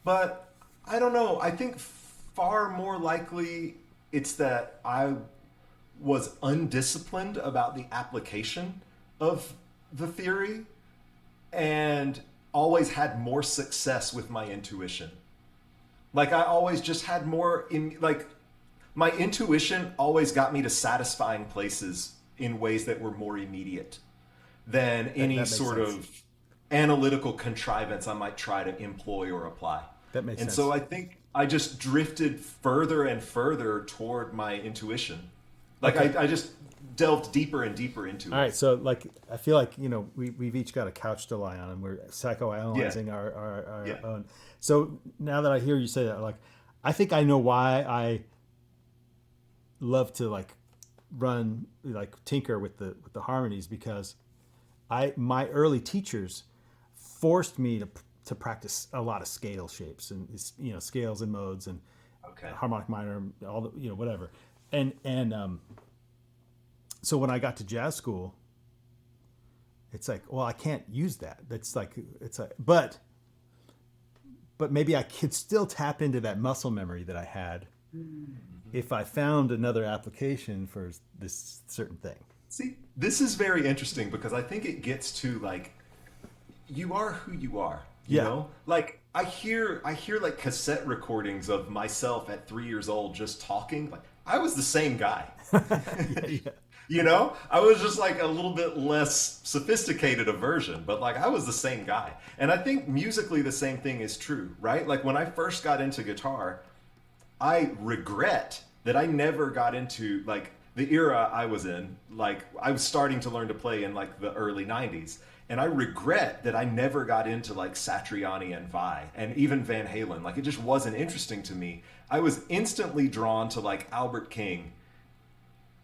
but I don't know. I think far more likely it's that I was undisciplined about the application of the theory and always had more success with my intuition. Like I always just had more in like my intuition always got me to satisfying places in ways that were more immediate than any makes sort sense. of analytical contrivance I might try to employ or apply. That makes And sense. so I think I just drifted further and further toward my intuition. Like Okay. I just delved deeper and deeper into All it. right, so like I feel like we've each got a couch to lie on, and we're psychoanalyzing our Yeah. own. So now that I hear you say that, like I think I know why I love to like run like tinker with the harmonies because my early teachers forced me to practice a lot of scale shapes and scales and modes and Okay. harmonic minor, all the whatever, and so when I got to jazz school, it's like, well, I can't use that. That's like, it's like, but maybe I could still tap into that muscle memory that I had if I found another application for this certain thing. See, this is very interesting because I think it gets to like you are who you are, you Yeah. know? Like I hear like cassette recordings of myself at 3 years old just talking. Like I was the same guy. Yeah. You know? I was just like a little bit less sophisticated a version, but like I was the same guy. And I think musically the same thing is true, right? Like when I first got into guitar, I regret that I never got into like the era I was in. Like I was starting to learn to play in like the early 90s. And I regret that I never got into like Satriani and Vi and even Van Halen. Like it just wasn't interesting to me. I was instantly drawn to like Albert King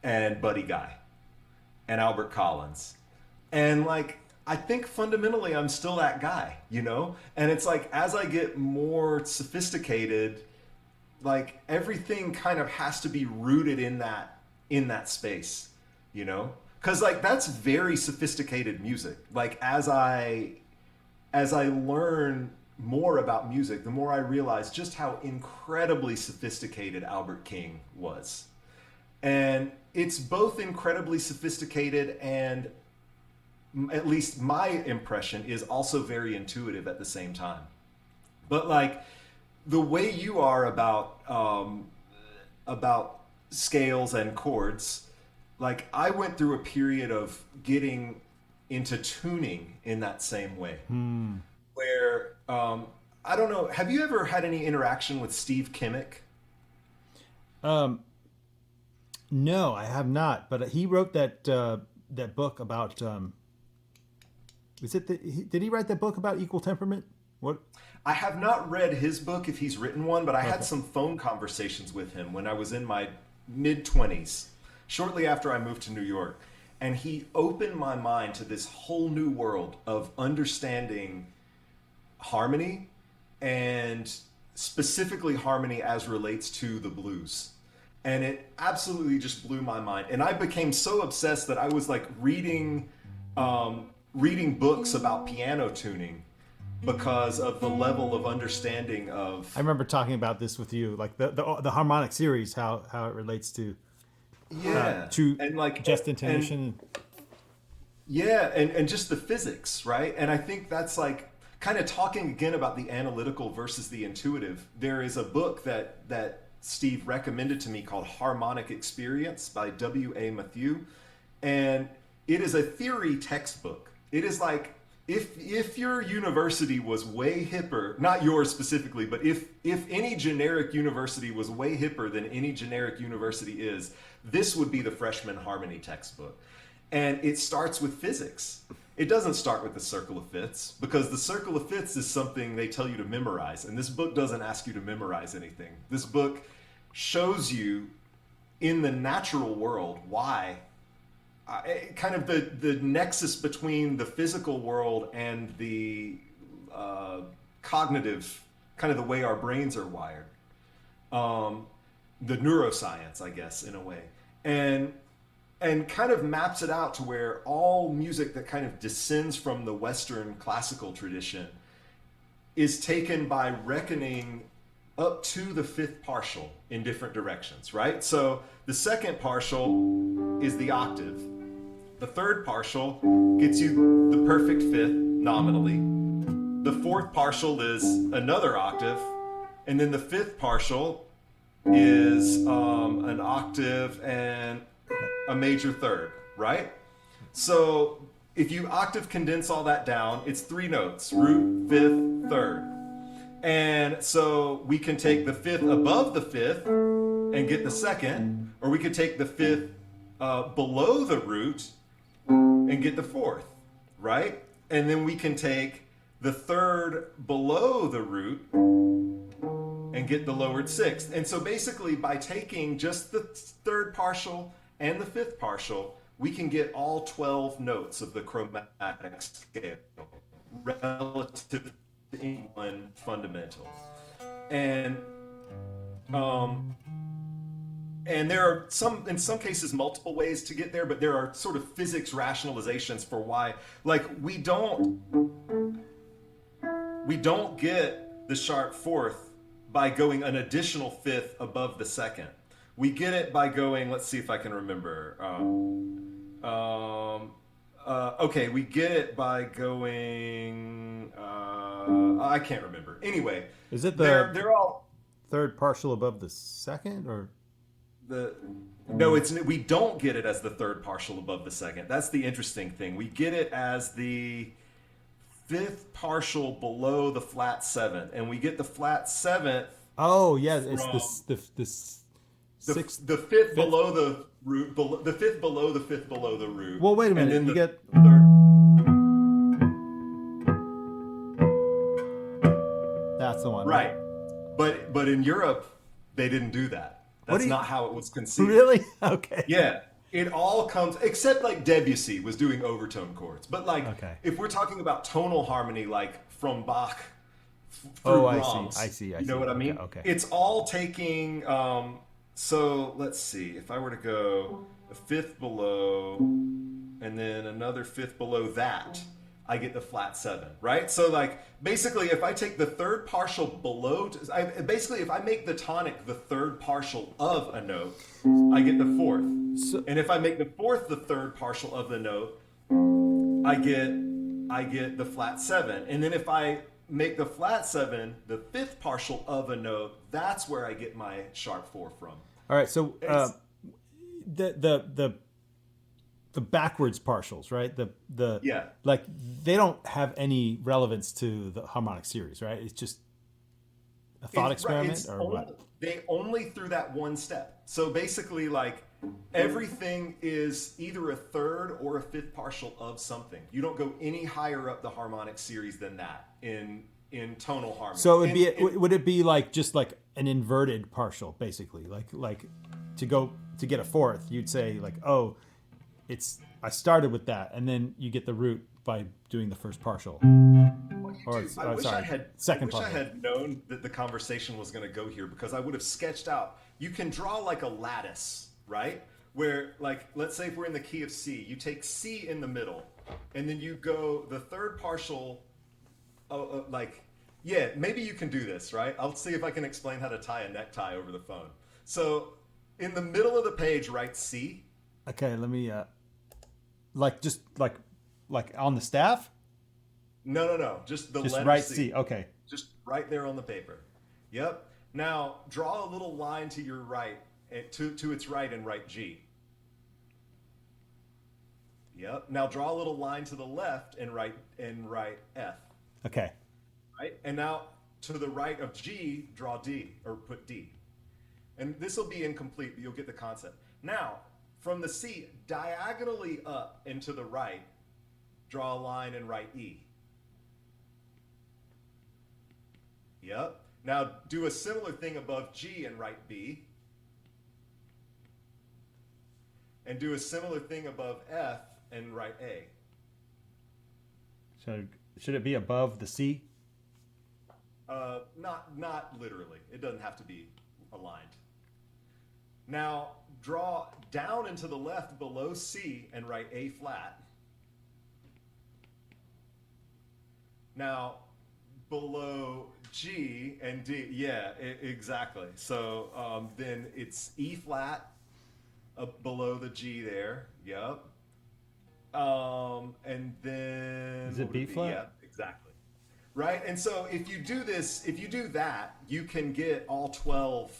and Buddy Guy and Albert Collins. And like I think fundamentally I'm still that guy, you know? And it's like as I get more sophisticated, like everything kind of has to be rooted in that space, you know? Cuz like that's very sophisticated music. Like as I learn more about music, the more I realize just how incredibly sophisticated Albert King was. And it's both incredibly sophisticated and at least my impression is also very intuitive at the same time. But like the way you are about scales and chords, like I went through a period of getting into tuning in that same way, where I don't know. Have you ever had any interaction with Steve Kimmick? No, I have not. But he wrote that book about. Is it? Did he write that book about equal temperament? What? I have not read his book if he's written one, but I had Okay. some phone conversations with him when I was in my mid 20s, shortly after I moved to New York. And he opened my mind to this whole new world of understanding harmony and specifically harmony as relates to the blues. And it absolutely just blew my mind. And I became so obsessed that I was like reading books about piano tuning because of the level of understanding of I remember talking about this with you, like the harmonic series, how it relates to yeah to and like just and intonation. yeah and just the physics, right? And I think that's like kind of talking again about the analytical versus the intuitive. There is a book that Steve recommended to me called Harmonic Experience by W.A. Matthew, and it is a theory textbook. It is like if your university was way hipper, not yours specifically, but if any generic university was way hipper than any generic university is, this would be the freshman harmony textbook. And it starts with physics. It doesn't start with the circle of fifths, because the circle of fifths is something they tell you to memorize. And this book doesn't ask you to memorize anything. This book shows you in the natural world why, kind of the nexus between the physical world and the cognitive, kind of the way our brains are wired. The neuroscience, I guess, in a way. And kind of maps it out to where all music that kind of descends from the Western classical tradition is taken by reckoning up to the fifth partial in different directions, right? So the second partial is the octave. The third partial gets you the perfect fifth nominally. The fourth partial is another octave. And then the fifth partial is an octave and a major third, right? So if you octave condense all that down, it's 3 notes: root, fifth, third. And so we can take the fifth above the fifth and get the second, or we could take the fifth below the root and get the fourth, right? And then we can take the third below the root and get the lowered sixth. And so basically, by taking just the third partial and the fifth partial, we can get all 12 notes of the chromatic scale relative to any one fundamental. And there are in some cases, multiple ways to get there, but there are sort of physics rationalizations for why. Like, we don't get the sharp fourth by going an additional fifth above the second. We get it by going, let's see if I can remember. Okay, we get it by going, I can't remember. Anyway, Is it they're all third partial above the second, or no, we don't get it as the third partial above the second. That's the interesting thing. We get it as the fifth partial below the flat seventh, and we get the flat seventh. Oh yeah, it's this sixth, the fifth below the root, the fifth below the fifth below the root. Well, wait a minute. And then You get third. That's the one, Right. But in Europe, they didn't do that. That's not how it was conceived. Really? Okay. Yeah. It all comes, except like Debussy was doing overtone chords. But like, if we're talking about tonal harmony, like from Bach through Brahms, I see. You know what I mean? Okay. It's all taking, so let's see. If I were to go a fifth below and then another fifth below that, I get the flat seven, right? So like, basically, if I take the third partial below, basically if I make the tonic the third partial of a note, I get the fourth. And if I make the fourth the third partial of the note, I get the flat seven. And then if I make the flat seven the fifth partial of a note, that's where I get my sharp four from. All right. So the backwards partials, right? Yeah. Like, they don't have any relevance to the harmonic series, right? It's just a thought experiment, or what? They only through that one step. So basically, like, everything is either a third or a fifth partial of something. You don't go any higher up the harmonic series than that in tonal harmony. So would it be like just like an inverted partial, basically? Like to get a fourth, you'd say like, oh, I started with that, and then you get the root by doing the first partial. I wish I had known that the conversation was going to go here, because I would have sketched out. You can draw like a lattice, right? Where, like, let's say if we're in the key of C, you take C in the middle, and then you go the third partial. Maybe you can do this, right? I'll see if I can explain how to tie a necktie over the phone. So in the middle of the page, write C. Okay, let me like on the staff? No. Just letter write C. C. Okay. Just right there on the paper. Yep. Now draw a little line to your right, to its right, and write G. Yep. Now draw a little line to the left and write F. Okay. Right? And now to the right of G, draw D or put D. And this will be incomplete, but you'll get the concept. Now, from the C, diagonally up and to the right, draw a line and write E. Yep. Now do a similar thing above G and write B. And do a similar thing above F and write A. So should it be above the C? Not literally. It doesn't have to be aligned. Now draw down and to the left below C and write A flat. Now below G and D, yeah, exactly. So then it's E flat below the G there. Yep. And then is it B flat? Yeah, exactly. Right? And so if you do this, if you do that, you can get all 12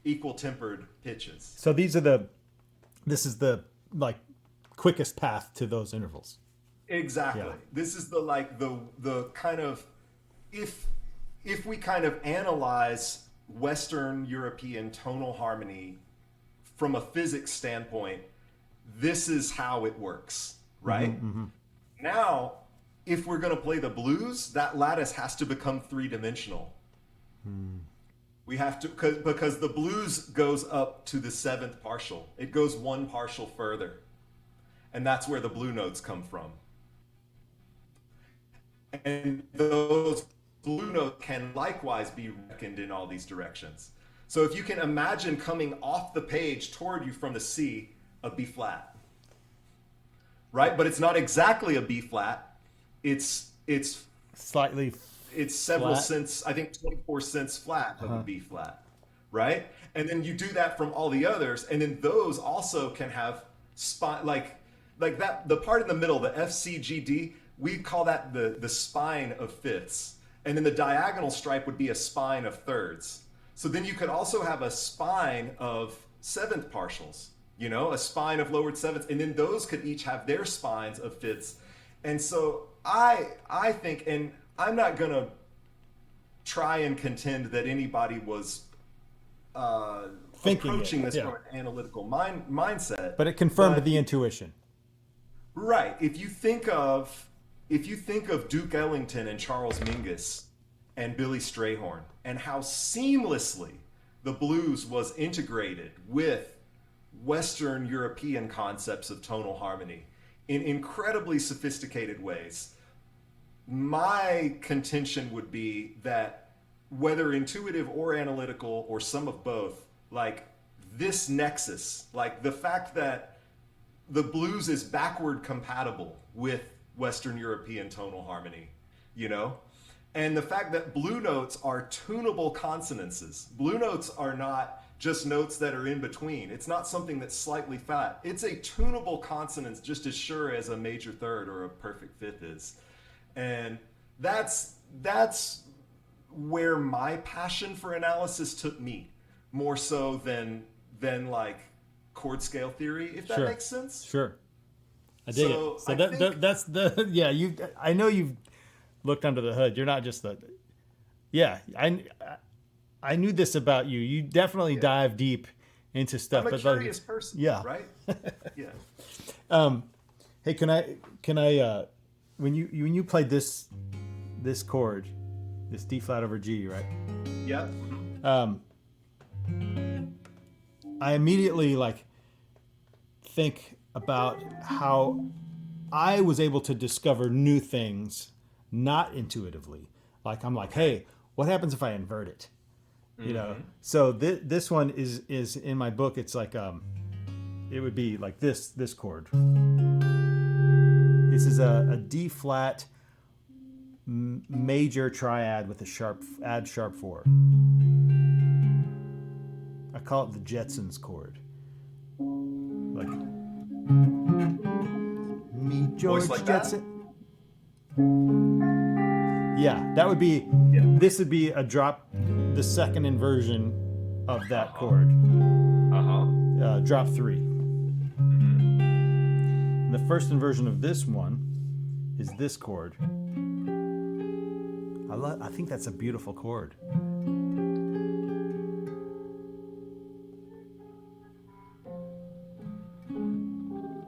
equal tempered pitches. So this is the like quickest path to those intervals. Exactly. Yeah. This is the kind of if we kind of analyze Western European tonal harmony from a physics standpoint, this is how it works, right? Mm-hmm. Now, if we're going to play the blues, that lattice has to become three-dimensional. We have to, because the blues goes up to the seventh partial. It goes one partial further. And that's where the blue notes come from. And those blue notes can likewise be reckoned in all these directions. So if you can imagine coming off the page toward you from the C, a B flat, right? But it's not exactly a B flat. It's Slightly. It's several flat. cents, I think 24 cents flat of a B flat, right? And then you do that from all the others, and then those also can have spine, like that. The part in the middle, the F, C, G, D, we call that the spine of fifths, and then the diagonal stripe would be a spine of thirds. So then you could also have a spine of seventh partials, you know, a spine of lowered sevenths, and then those could each have their spines of fifths. And so I think, and I'm not going to try and contend that anybody was approaching this from an analytical mindset. But it confirmed the intuition. Right. If you think of Duke Ellington and Charles Mingus and Billy Strayhorn and how seamlessly the blues was integrated with Western European concepts of tonal harmony in incredibly sophisticated ways, my contention would be that whether intuitive or analytical or some of both, like this nexus, like the fact that the blues is backward compatible with Western European tonal harmony, you know? And the fact that blue notes are tunable consonances. Blue notes are not just notes that are in between. It's not something that's slightly flat. It's a tunable consonance just as sure as a major third or a perfect fifth is. And that's where my passion for analysis took me, more so than like chord scale theory, if that makes sense. Sure. I dig it. So that's the yeah, I know you've looked under the hood. You're not just the I knew this about you. You definitely dive deep into stuff. I'm a curious person. Yeah. Right? Yeah. Hey, can I when you played this chord, this D flat over G, right? Yeah. I immediately think about how I was able to discover new things not intuitively. I'm like, hey, what happens if I invert it? You know. So this one is in my book. It's like it would be like this chord. This is a D flat major triad with a sharp 4. I call it the Jetsons chord. Like meet George like Jetson. Yeah, that would be. Yeah. This would be a drop, the second inversion of that chord. Drop 3. the first inversion of this one is this chord. I think that's a beautiful chord.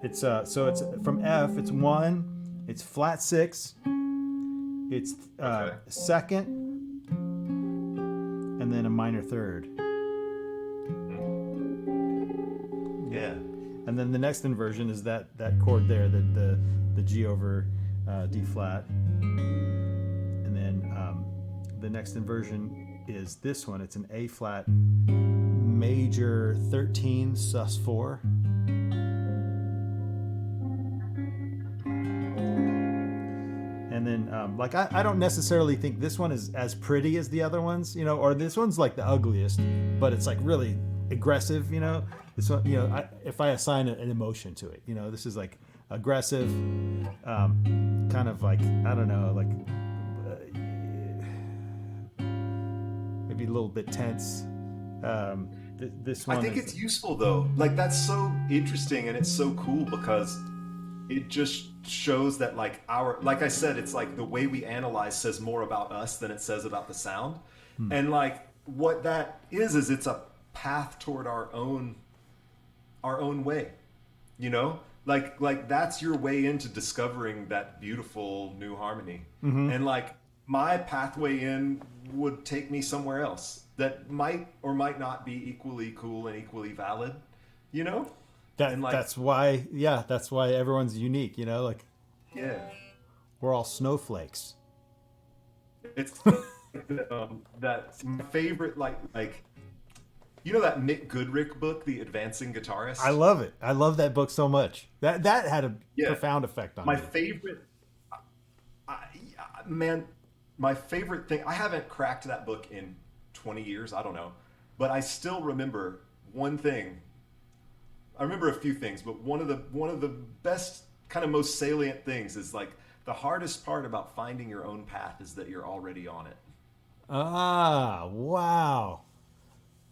It's so it's from F. It's 1. It's flat 6. It's second, and then a minor third. Yeah. And then the next inversion is that chord there, the G over D flat. And then the next inversion is this one. It's an A flat major 13 sus 4. And then, I don't necessarily think this one is as pretty as the other ones, or this one's like the ugliest, but it's like really aggressive, This one, if I assign an emotion to it, this is like aggressive, kind of like, I don't know, like maybe a little bit tense. This one, I think it's useful though. Like that's so interesting and it's so cool because it just shows that like I said, it's like the way we analyze says more about us than it says about the sound. And like what that is it's a path toward our own way, like that's your way into discovering that beautiful new harmony. And like my pathway in would take me somewhere else that might or might not be equally cool and equally valid, and like, that's why everyone's unique, like yeah, we're all snowflakes. it's that's my favorite, like that Mick Goodrick book, The Advancing Guitarist. I love it. I love that book so much. That had a profound effect on my me. favorite. Man, my favorite thing. I haven't cracked that book in 20 years. I don't know, but I still remember one thing. I remember a few things, but one of the best, kind of most salient things is like the hardest part about finding your own path is that you're already on it. Ah, wow.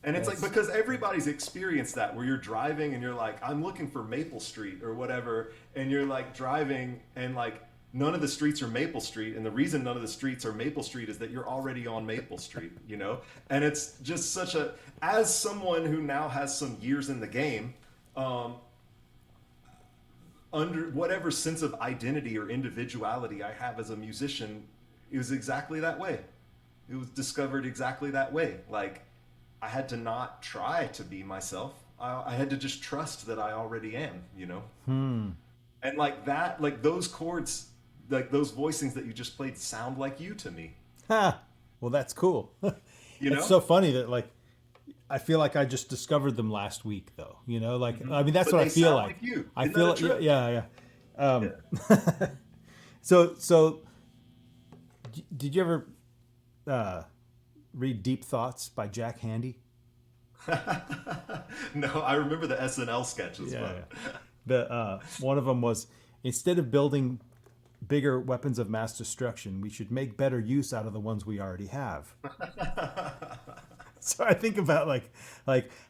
And it's like, because everybody's experienced that where you're driving and you're like, I'm looking for Maple Street or whatever. And you're like driving and like none of the streets are Maple Street. And the reason none of the streets are Maple Street is that you're already on Maple Street, And it's just such as someone who now has some years in the game, under whatever sense of identity or individuality I have as a musician, it was exactly that way. It was discovered exactly that way. Like, I had to not try to be myself. I had to just trust that I already am, And like that, like those chords, like those voicings that you just played sound like you to me. Ha! Well, that's cool. It's so funny that like I feel like I just discovered them last week, though. Like I mean, that's But what I they feel sound like. you. I Isn't feel that a trip? yeah. So did you ever read Deep Thoughts by Jack Handey? No, I remember the SNL sketches. Yeah. But The one of them was, instead of building bigger weapons of mass destruction, we should make better use out of the ones we already have. So I think about like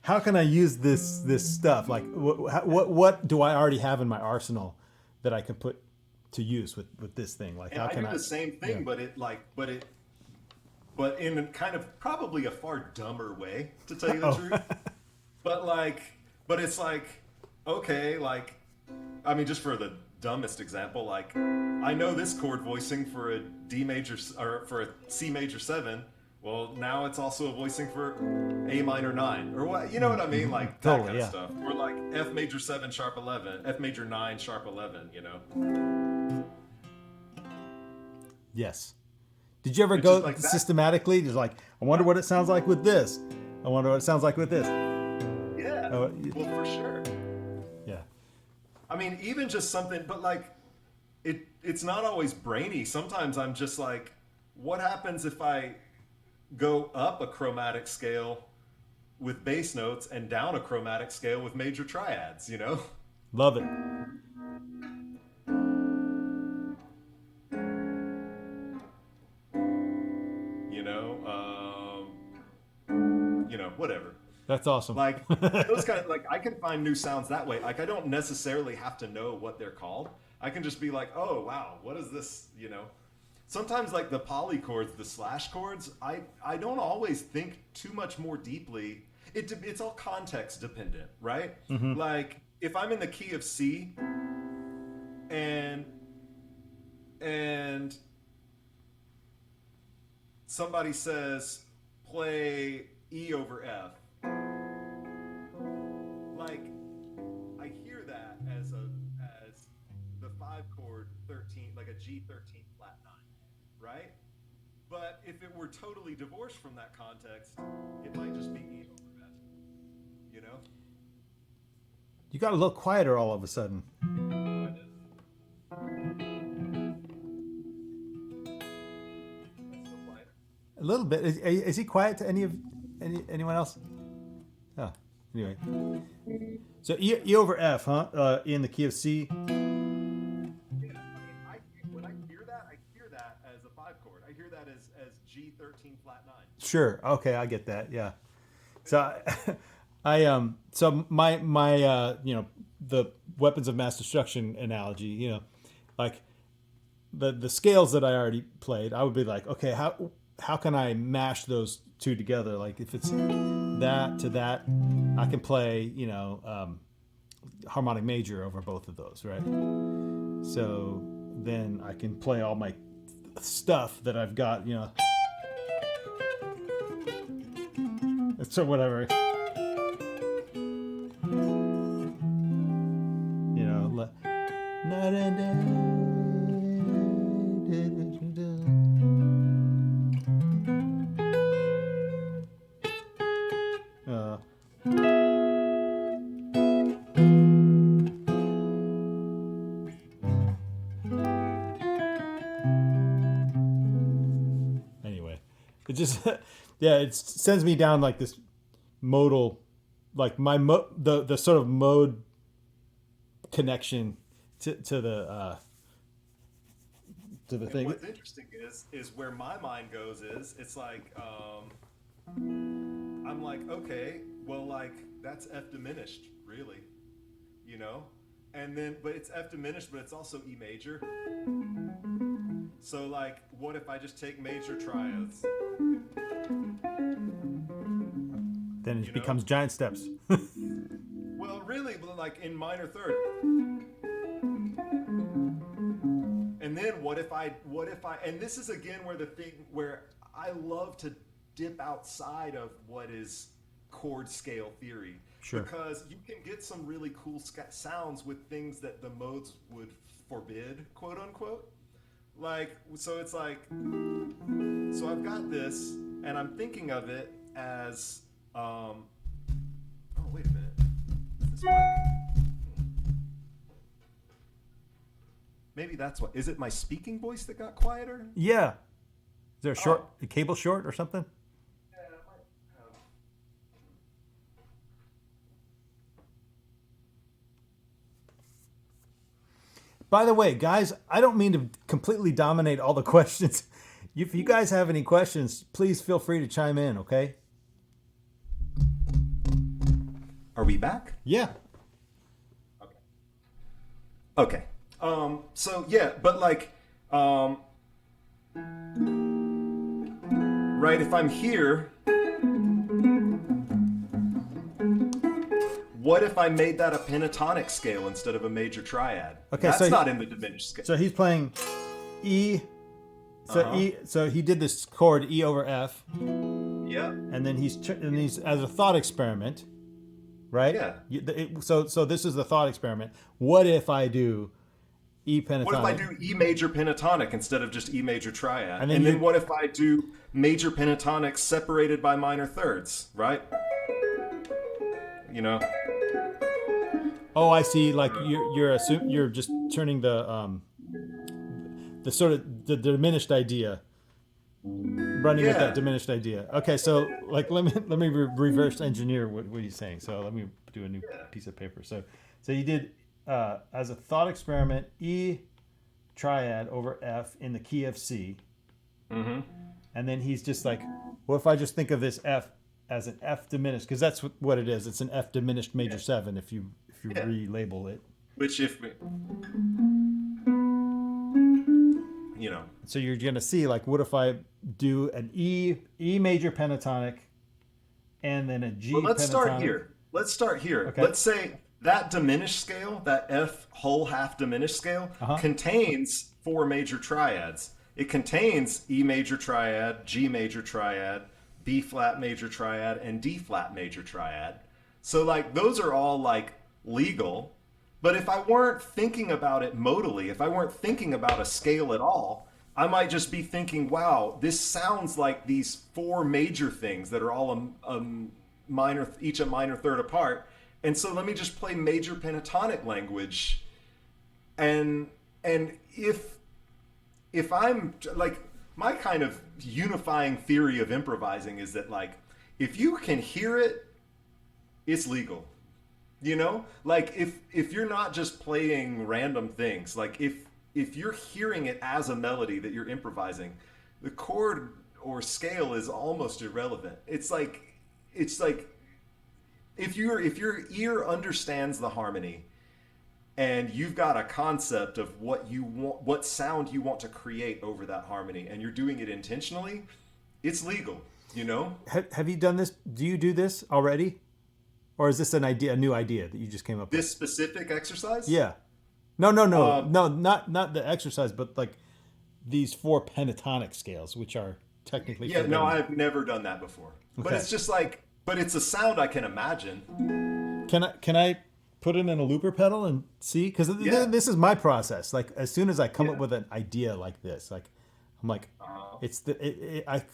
how can I use this stuff? Like what do I already have in my arsenal that I can put to use with this thing? Like and how I can do the same thing, but in a kind of probably a far dumber way, to tell you the truth. But it's like, okay, like, I mean, just for the dumbest example, like, I know this chord voicing for a D major or for a C major 7. Well, now it's also a voicing for A minor 9 or what, you know what I mean? Like that Totally, kind of yeah. stuff. Or like F major 7 sharp 11, F major 9 sharp 11, Yes. Did you ever It's go just like that. systematically? Just like, I wonder what it sounds like with this. I wonder what it sounds like with this. Yeah. Oh, Well, for sure. Yeah. I mean, even just something, but like, it's not always brainy. Sometimes I'm just like, what happens if I go up a chromatic scale with bass notes and down a chromatic scale with major triads, Love it. Whatever. That's awesome. Like those kind of like I can find new sounds that way. Like I don't necessarily have to know what they're called. I can just be like, oh wow, what is this? You know. Sometimes like the polychords, the slash chords, I don't always think too much more deeply. It's all context dependent, right? Like if I'm in the key of C and and somebody says play E over F, like I hear that as the 5 chord 13, like a G13 flat 9, right? But if it were totally divorced from that context, it might just be E over F, you know? You got a little quieter all of a sudden. Oh, it is. That's still quiet. A little bit. Is he quiet to anyone else? Oh, anyway. So E over F, huh? In the key of C. Yeah, I mean, when I hear that as a 5 chord. I hear that as G13 flat 9. Sure. Okay, I get that. Yeah. So so my the weapons of mass destruction analogy, like the scales that I already played, I would be like, okay, how can I mash those two together? Like if it's that to that, I can play, harmonic major over both of those, right? So then I can play all my stuff that I've got, so whatever. Anyway, it just it sends me down like this modal, like the sort of mode connection to the thing. What's interesting is where my mind goes is it's like I'm like, okay, well, like that's F diminished, really, and then but it's F diminished, but it's also E major. So like, what if I just take major triads? Then it becomes giant steps. Well, really, like in minor third. And then what if I, and this is again where the thing where I love to dip outside of what is chord scale theory. Sure. Because you can get some really cool sounds with things that the modes would forbid, quote unquote. Like, so it's like, so I've got this, and I'm thinking of it as, oh, wait a minute. Is this mic? Maybe that's what. Is it my speaking voice that got quieter? Yeah. Is there a cable short or something? Yeah, it might have. By the way, guys, I don't mean to completely dominate all the questions. If you guys have any questions, please feel free to chime in, okay? Are we back? Yeah. Okay. Okay. So yeah, but like, right, if I'm here, what if I made that a pentatonic scale instead of a major triad? Okay, that's so not in the diminished scale. So he's playing E. So So he did this chord E over F. Yeah. And then he's as a thought experiment, right? Yeah. So this is the thought experiment. What if I do E pentatonic? What if I do E major pentatonic instead of just E major triad? And then what if I do major pentatonic separated by minor thirds, right? Oh, I see. Like you're just turning the sort of the diminished idea, running with that diminished idea. Okay, so like let me reverse engineer what he's saying. So let me do a new piece of paper. So you did as a thought experiment E triad over F in the key of C. Mm-hmm. And then he's just like, what if I just think of this F as an F diminished, because that's what it is. It's an F diminished major Yeah. 7 if you Yeah. relabel it. Which if you know, So you're gonna see, like, what if I do an E major pentatonic and then a well, G let's start pentatonic? here. Let's start here. Okay. Let's say that diminished scale, that F whole half diminished scale, Uh huh. contains four major triads. It contains E major triad, G major triad, B flat major triad, and D flat major triad. So, like, those are all like legal. But if I weren't thinking about it modally, if I weren't thinking about a scale at all, I might just be thinking, wow, this sounds like these four major things that are all a minor, each a minor third apart. And so let me just play major pentatonic language. And if I'm like, my kind of unifying theory of improvising is that, like, if you can hear it, it's legal. You know, like, if you're not just playing random things, like, if you're hearing it as a melody that you're improvising, the chord or scale is almost irrelevant. It's like if your ear understands the harmony and you've got a concept of what you want, what sound you want to create over that harmony, and you're doing it intentionally, it's legal, you know? Have you done this? Do you do this already, or is this a new idea that you just came up with? This specific exercise? Yeah. No, no, no, Um, no, not the exercise, but like these four pentatonic scales, which are technically Yeah, no, forbidden. I've never done that before. But Okay. it's just like, but it's a sound I can imagine. Can I put it in a looper pedal and see? Because Yeah. this is my process. Like, as soon as I come up Yeah. with an idea like this, like, I'm like, Uh,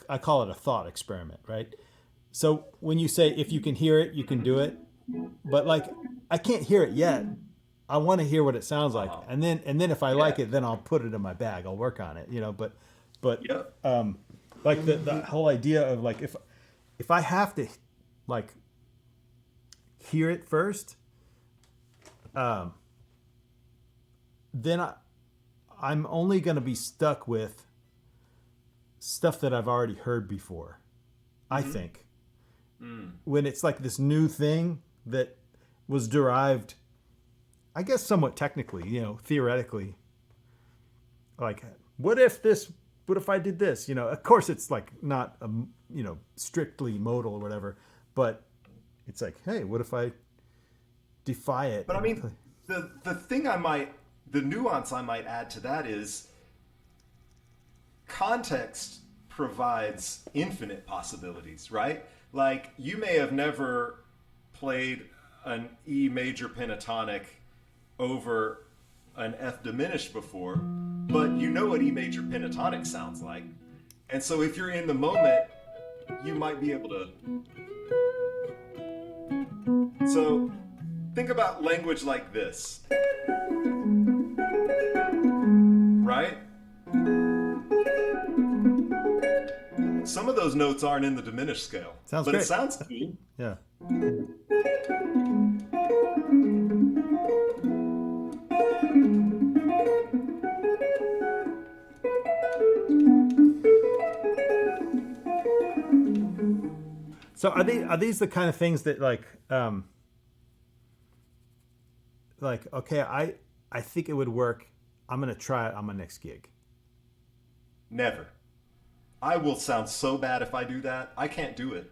I call it a thought experiment, right? So when you say if you can hear it, you can do it, but like, I can't hear it yet. I want to hear what it sounds like, uh, and then if I yeah. like it, then I'll put it in my bag. I'll work on it, but Yep. like the whole idea of, like, if I have to, like, hear it first, um, then I'm only going to be stuck with stuff that I've already heard before. I Mm-hmm. think Mm. when it's like this new thing that was derived, I guess, somewhat technically, theoretically, like, what if I did this? Of course it's like not, strictly modal or whatever, but it's like, hey, what if I defy it But I and mean, play? the nuance I might add to that is context provides infinite possibilities, right? Like, you may have never played an E major pentatonic over an F diminished before, but you know what E major pentatonic sounds like. And so if you're in the moment, you might be able to. So think about language like this, right? Some of those notes aren't in the diminished scale, Sounds but it great. sounds cool. Yeah. So are these the kind of things that, like, okay, I think it would work. I'm gonna try it on my next gig. Never. I will sound so bad if I do that. I can't do it.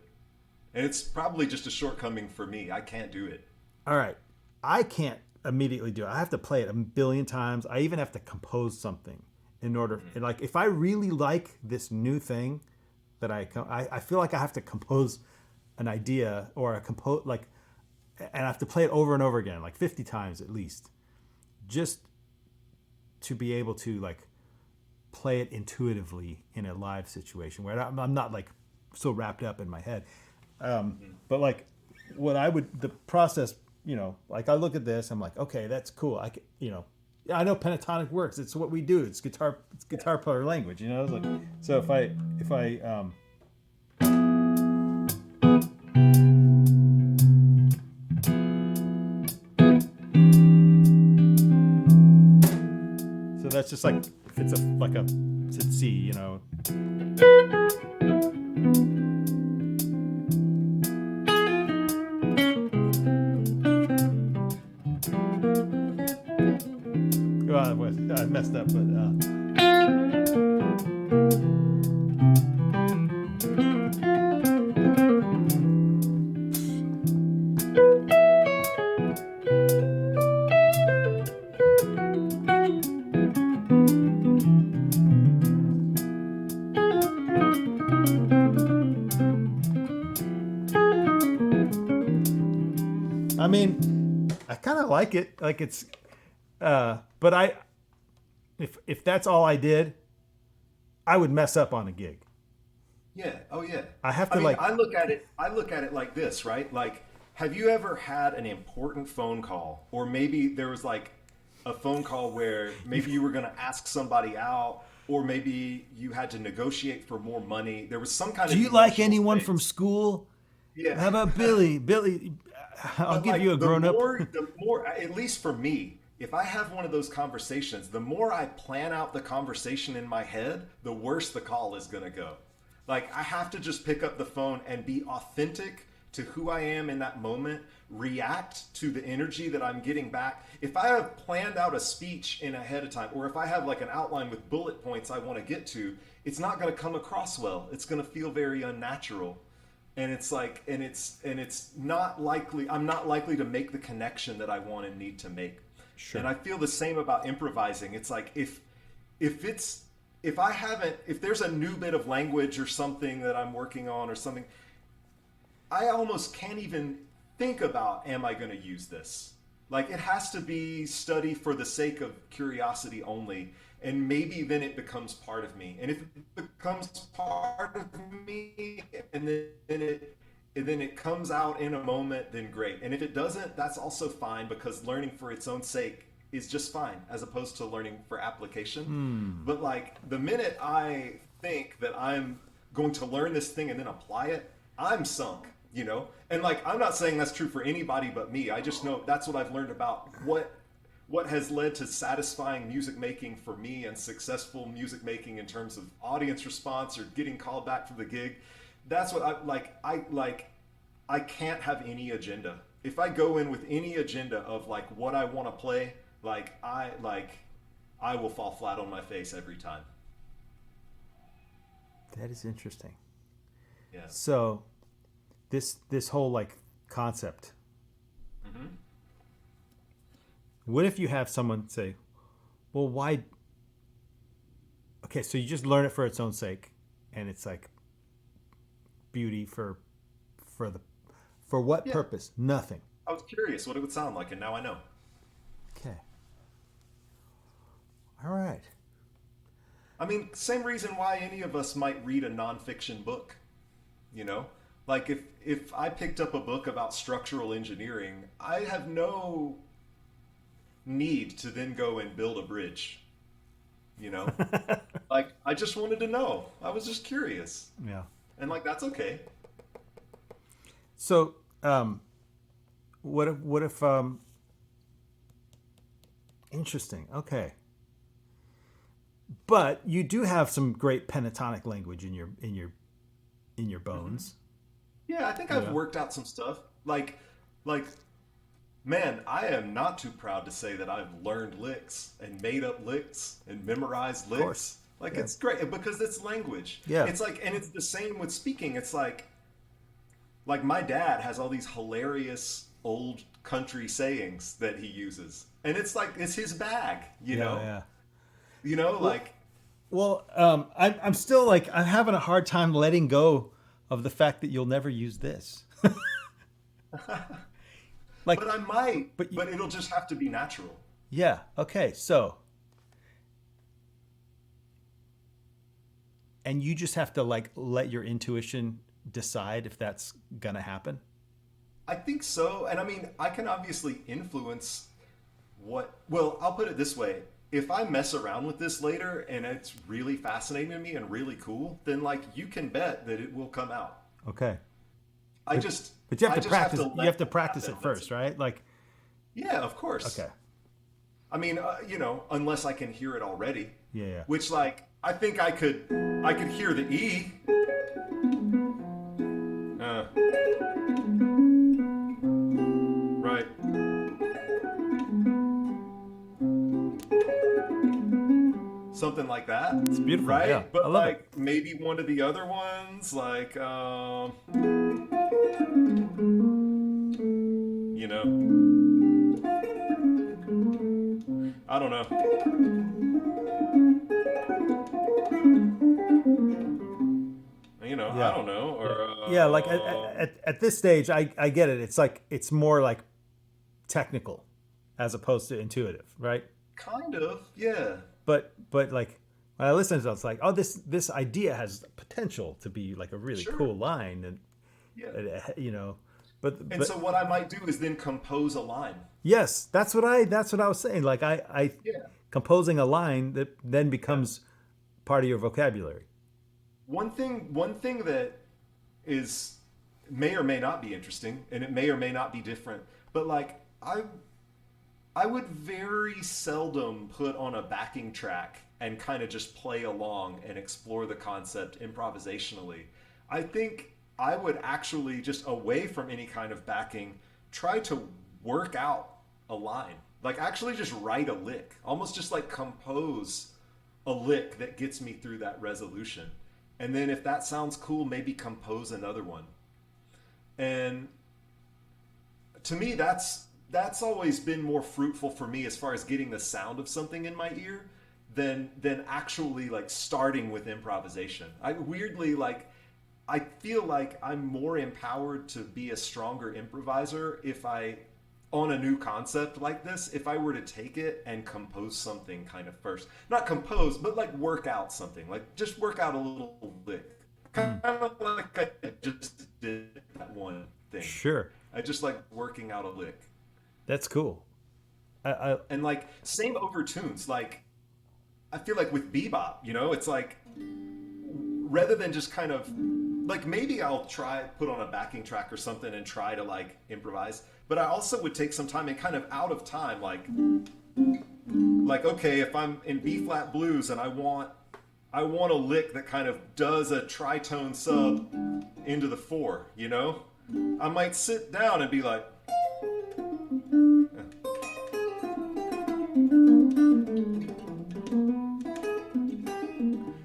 And it's probably just a shortcoming for me. I can't do it. All right, I can't immediately do it. I have to play it a billion times. I even have to compose something in order. And, like, if I really like this new thing that I feel like I have to compose an idea, or and I have to play it over and over again, like 50 times at least, just to be able to, like, play it intuitively in a live situation where I'm not, like, so wrapped up in my head. But, like, the process, like, I look at this, I'm like, okay, that's cool. I know pentatonic works. It's what we do. It's guitar player language, It's like, so so that's just like, if it's to C, I messed up, but I mean, I kind of like it. Like it's, but if that's all I did, I would mess up on a gig. Yeah. Oh, yeah. I have I to mean, like, I look at it like this, right? Like, have you ever had an important phone call, or maybe there was like a phone call where maybe you were going to ask somebody out, or maybe you had to negotiate for more money. There was some kind do of you like emotional anyone from stakes. school? Yeah. How about Billy? Billy, I'll But give you a like grown up. the more, at least for me, if I have one of those conversations, the more I plan out the conversation in my head, the worse the call is going to go. Like I have to just pick up the phone and be authentic to who I am in that moment, react to the energy that I'm getting back. If I have planned out a speech in ahead of time, or if I have like an outline with bullet points I want to get to, it's not going to come across well. It's going to feel very unnatural, and it's like and it's not likely, I'm not likely to make the connection that I want and need to make. And Sure. I feel the same about improvising. It's like if it's if I haven't, if there's a new bit of language or something that I'm working on or something, I almost can't even think about, am I going to use this? Like it has to be study for the sake of curiosity only, and maybe then it becomes part of me. And if it becomes part of me, and then it comes out in a moment, then great. And if it doesn't, that's also fine, because learning for its own sake is just fine, as opposed to learning for application. But like the minute I think that I'm going to learn this thing and then apply it, I'm sunk, you know? And like I'm not saying that's true for anybody but me. I just know that's what I've learned about what has led to satisfying music making for me and successful music making in terms of audience response or getting called back for the gig. That's what I can't have any agenda. If I go in with any agenda of like what I want to play, I will fall flat on my face every time. That is interesting. Yeah. So this whole like concept. Hmm. What if you have someone say, "Well, why?" Okay, so you just learn it for its own sake, and it's like beauty for the for what Yeah. purpose? Nothing. I was curious what it would sound like, and now I know. Okay. All right. I mean, same reason why any of us might read a nonfiction book, you know? Like if I picked up a book about structural engineering, I have no need to then go and build a bridge, you know? Like I just wanted to know. I was just curious. Yeah. And like that's okay. So, what if interesting. Okay. But you do have some great pentatonic language in your bones. Yeah, I think I've Yeah. worked out some stuff. Like man, I am not too proud to say that I've learned licks and made up licks and memorized Of course. licks. Like Yeah. it's great because it's language. Yeah. It's like, and it's the same with speaking. It's like my dad has all these hilarious old country sayings that he uses. And it's like it's his bag, you Yeah. know? Yeah. You know, Well, like I'm still like I'm having a hard time letting go of the fact that you'll never use this. Like, but I might, but you, but it'll just have to be natural. yeah, okay. So, and you just have to like let your intuition decide if that's gonna happen. I think so. And I mean, I can obviously influence well, I'll put it this way. If I mess around with this later and it's really fascinating to me and really cool, then like you can bet that it will come out. Okay. I just But you have I to just have practice. to You have let to it practice happen. it That's first, right? Like, yeah, of course. okay. I mean, unless I can hear it already, Yeah, yeah. which like I think I could hear the E. Uh, right. something like that, It's beautiful. Yeah, right? I But love it. like maybe one of the other ones, like you know, I don't know. I Yeah. don't know, or Yeah, like at this stage, I get it. It's like it's more like technical as opposed to intuitive, right? kind of, yeah, But like when I listen to it, it's like, oh, this idea has potential to be like a really sure, cool line, yeah. and And but so what I might do is then compose a line. yes, that's what I was saying. Like I Yeah, composing a line that then yeah. becomes part of your vocabulary. One thing that is may or may not be interesting, and it may or may not be different, but like I would very seldom put on a backing track and kind of just play along and explore the concept improvisationally. I think I would actually, just away from any kind of backing, try to work out a line. Like actually just write a lick, almost just like compose a lick that gets me through that resolution. And then if that sounds cool, maybe compose another one. And to me that's always been more fruitful for me as far as getting the sound of something in my ear than actually like starting with improvisation. I weirdly like I feel like I'm more empowered to be a stronger improviser if I on a new concept like this, if I were to take it and compose something kind of first. Not compose, but like work out something. Like just work out a little lick. Kind Hmm. of like I just did that one thing. Sure, I just like working out a lick. that's cool. I And like same over tunes. Like I feel like with bebop, it's like rather than just kind of like maybe I'll try put on a backing track or something and try to like improvise, but I also would take some time and kind of out of time like okay, if I'm in B flat blues and I want a lick that kind of does a tritone sub into the four, I might sit down and be like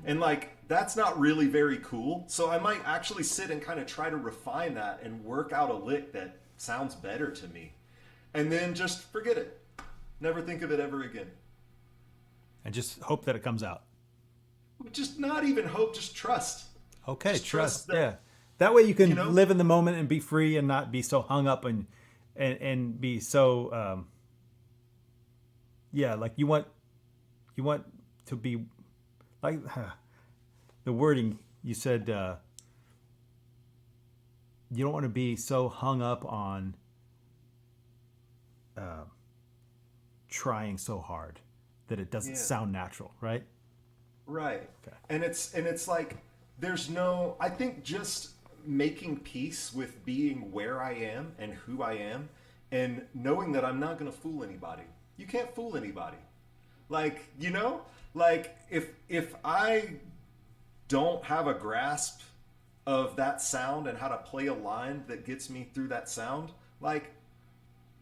and like that's not really very cool. So I might actually sit and kind of try to refine that and work out a lick that sounds better to me. And then just forget it. Never think of it ever again. just hope that it comes out. Just not even hope, just trust. Okay, Just trust. trust that, Yeah, that way you you can know? live in the moment and be free and not be so hung up and be so yeah. Like you want to be like the wording you said. You don't want to be so hung up on trying so hard that it doesn't Yeah. sound natural, right? Right. Okay. And it's like there's no I think just making peace with being where I am and who I am and knowing that I'm not going to fool anybody. You can't fool anybody. Like, like if I don't have a grasp of that sound and how to play a line that gets me through that sound, like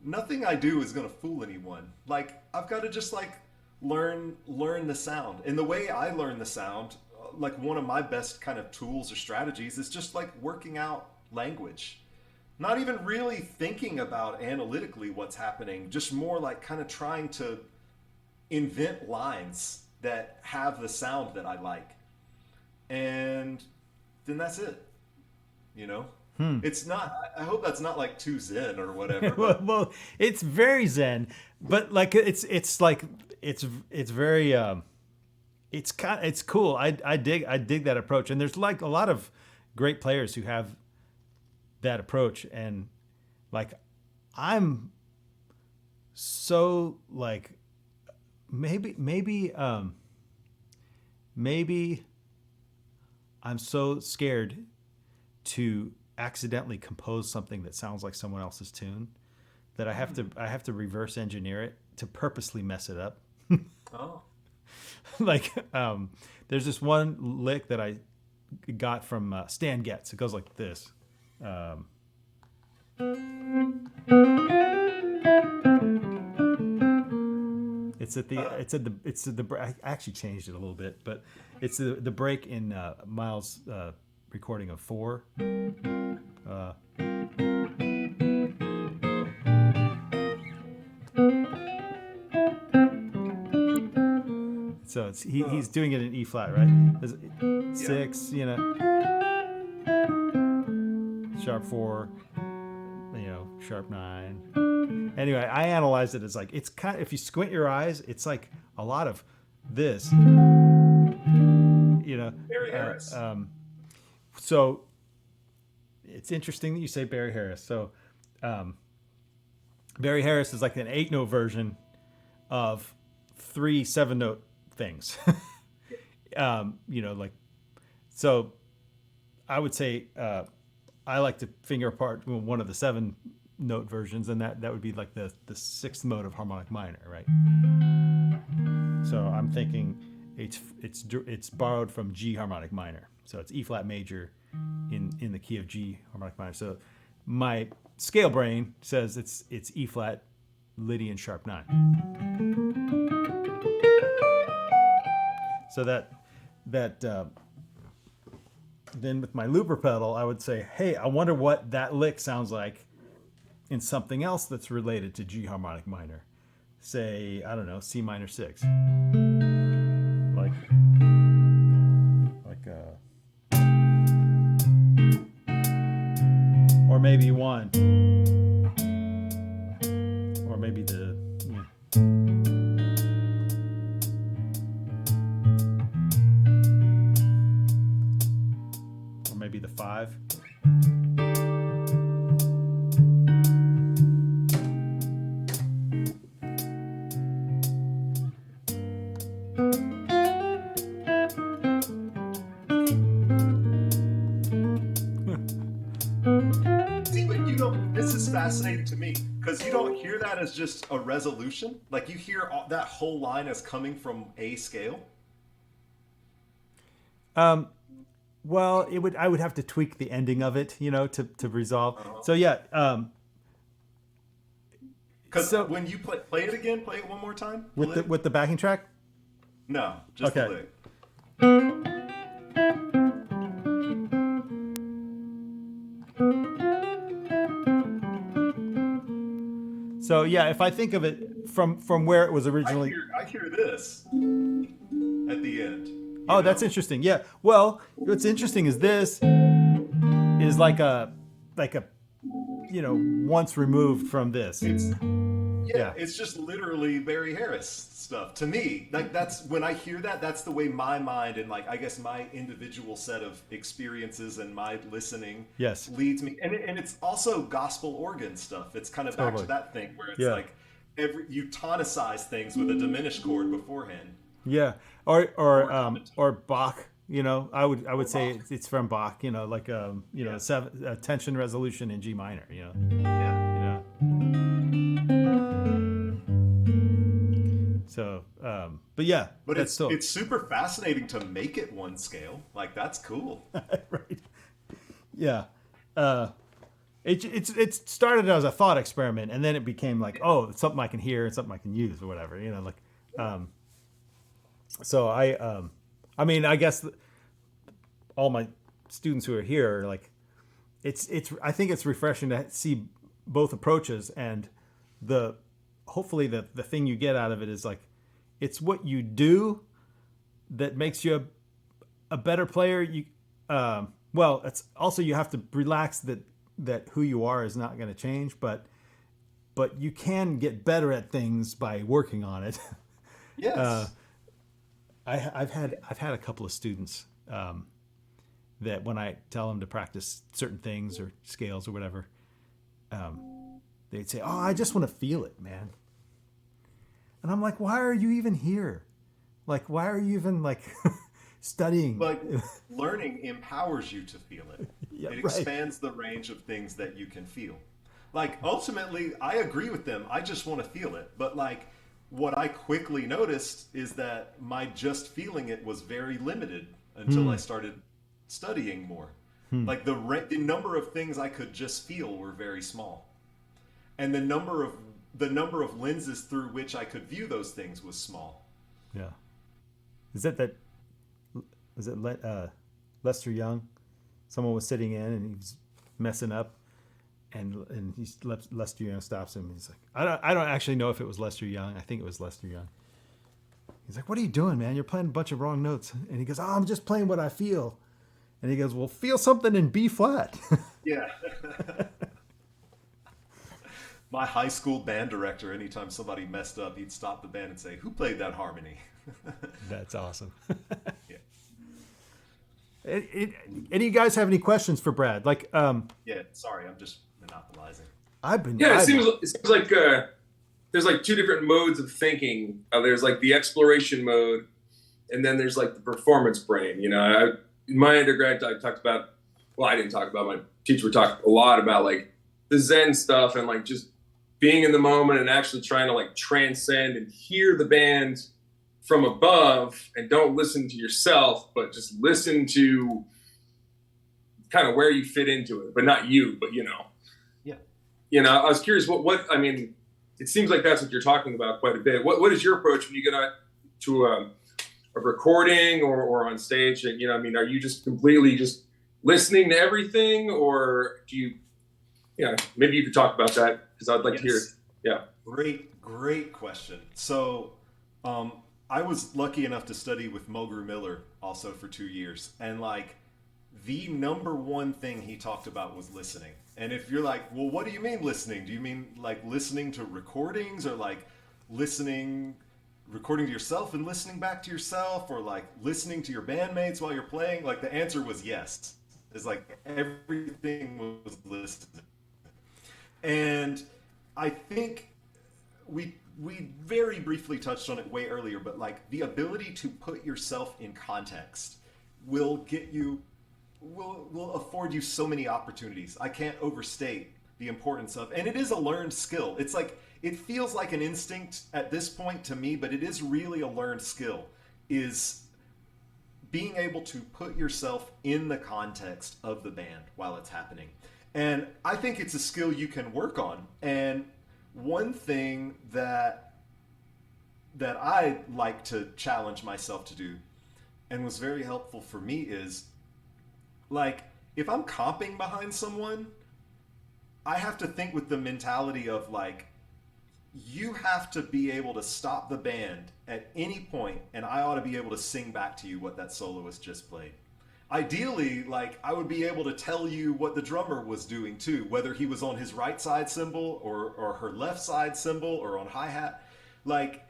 nothing I do is gonna fool anyone. Like I've got to just like learn the sound. And the way I learn the sound, like one of my best kind of tools or strategies is just like working out language. Not even really thinking about analytically what's happening, just more like kind of trying to invent lines that have the sound that I like. And then that's it, you know? It's not I hope that's not like too zen or whatever, well, but well, it's very zen, but like it's like it's very it's cool. I dig that approach, and there's like a lot of great players who have that approach, and like I'm so like maybe I'm so scared to accidentally compose something that sounds like someone else's tune that I have to reverse engineer it to purposely mess it up. oh, Like there's this one lick that I got from Stan Getz. It goes like this. Um, I actually changed it a little bit, but it's the break in Miles' recording of 4. Uh, so he's doing it in E flat, right? Yeah. 6, sharp 4, sharp 9. Anyway, I analyzed it as like it's kind of, if you squint your eyes, it's like a lot of this, Barry Harris. So it's interesting that you say Barry Harris. So Barry Harris is like an 8-note version of 3 7-note things. Like, so I would say I like to finger apart one of the 7-note versions, and that would be like the 6th mode of harmonic minor, right? So I'm thinking it's borrowed from G harmonic minor. So it's E flat major in the key of G harmonic minor. So my scale brain says it's E flat Lydian sharp 9. So that then with my looper pedal, I would say, hey, I wonder what that lick sounds like in something else that's related to G harmonic minor. Say, I don't know, C minor 6. Like or maybe 1. Or maybe the or maybe the 5. See, but this is fascinating to me because you don't hear that as just a resolution. Like you hear that whole line as coming from a scale. Well, I would have to tweak the ending of it, to resolve. So yeah, Because when you play it again, play it one more time. with the backing track. No, just Okay. the lick. So yeah, if I think of it from where it was originally. I hear this at the end. Oh, that's interesting. Yeah. Well, what's interesting is this is like a once removed from this. It's just literally Barry Harris stuff to me. Like that's when I hear that, that's the way my mind and like I guess my individual set of experiences and my listening leads me. And it's also gospel organ stuff. It's kind of back to that thing where it's like you tonicize things with a diminished chord beforehand. Yeah, or Bach. I would say it's from Bach. Like tension resolution in G minor. Yeah. So, but yeah, but it's super fascinating to make it one scale. Like that's cool. Right. Yeah. It started as a thought experiment, and then it became like, oh, it's something I can hear, it's something I can use, or whatever. So I mean, I guess all my students who are here are like, I think it's refreshing to see both approaches, and hopefully the thing you get out of it is like, it's what you do that makes you a better player. Well, it's also, you have to relax that who you are is not going to change, but you can get better at things by working on it. Yes. I've had a couple of students that when I tell them to practice certain things or scales or whatever, they'd say, "Oh, I just want to feel it, man." And I'm like, "Why are you even here? Like, why are you even like studying?" Like, learning empowers you to feel it. Yeah, it expands the range of things that you can feel. Like, ultimately, I agree with them. I just want to feel it. But like, what I quickly noticed is that my just feeling it was very limited until I started studying more. Like the number of things I could just feel were very small, and the the number of lenses through which I could view those things was small. Yeah. Is it that? Was it Lester Young? Someone was sitting in and he was messing up, and Lester Young stops him. He's like, I don't actually know if it was Lester Young. I think it was Lester Young. He's like, what are you doing, man? You're playing a bunch of wrong notes. And he goes, oh, I'm just playing what I feel. And he goes, well, feel something in B flat. Yeah. My high school band director, anytime somebody messed up, he'd stop the band and say, who played that harmony? That's awesome. Yeah. Any of you guys have any questions for Brad? Yeah, sorry, I'm just monopolizing. Yeah, it seems like there's like two different modes of thinking. There's like the exploration mode, and then there's like the performance brain. In my undergrad, I talked about. Well, I didn't talk about. My teacher would talk a lot about like the Zen stuff and like just being in the moment and actually trying to like transcend and hear the band from above, and don't listen to yourself, but just listen to kind of where you fit into it, but not you, but Yeah. I was curious what I mean, it seems like that's what you're talking about quite a bit. What is your approach when you get out to a recording or on stage? And, I mean, are you just completely just listening to everything, or do you, maybe you could talk about that, because I'd like to hear it. Yeah. Great question. So, I was lucky enough to study with Mulgrew Miller also for 2 years. And like the number one thing he talked about was listening. And if you're like, well, what do you mean listening? Do you mean like listening to recordings, or like recording to yourself and listening back to yourself, or like listening to your bandmates while you're playing? Like the answer was yes. It's like everything was listening. And I think we very briefly touched on it way earlier, but like the ability to put yourself in context will afford you so many opportunities. I can't overstate the importance of, and it is a learned skill. It's like, it feels like an instinct at this point to me, but it is really a learned skill, is being able to put yourself in the context of the band while it's happening. And I think it's a skill you can work on. And one thing that I like to challenge myself to do, and was very helpful for me, is like, if I'm comping behind someone, I have to think with the mentality of like, you have to be able to stop the band at any point, and I ought to be able to sing back to you what that soloist just played. Ideally, like, I would be able to tell you what the drummer was doing too, whether he was on his right side cymbal or her left side cymbal or on hi-hat. Like,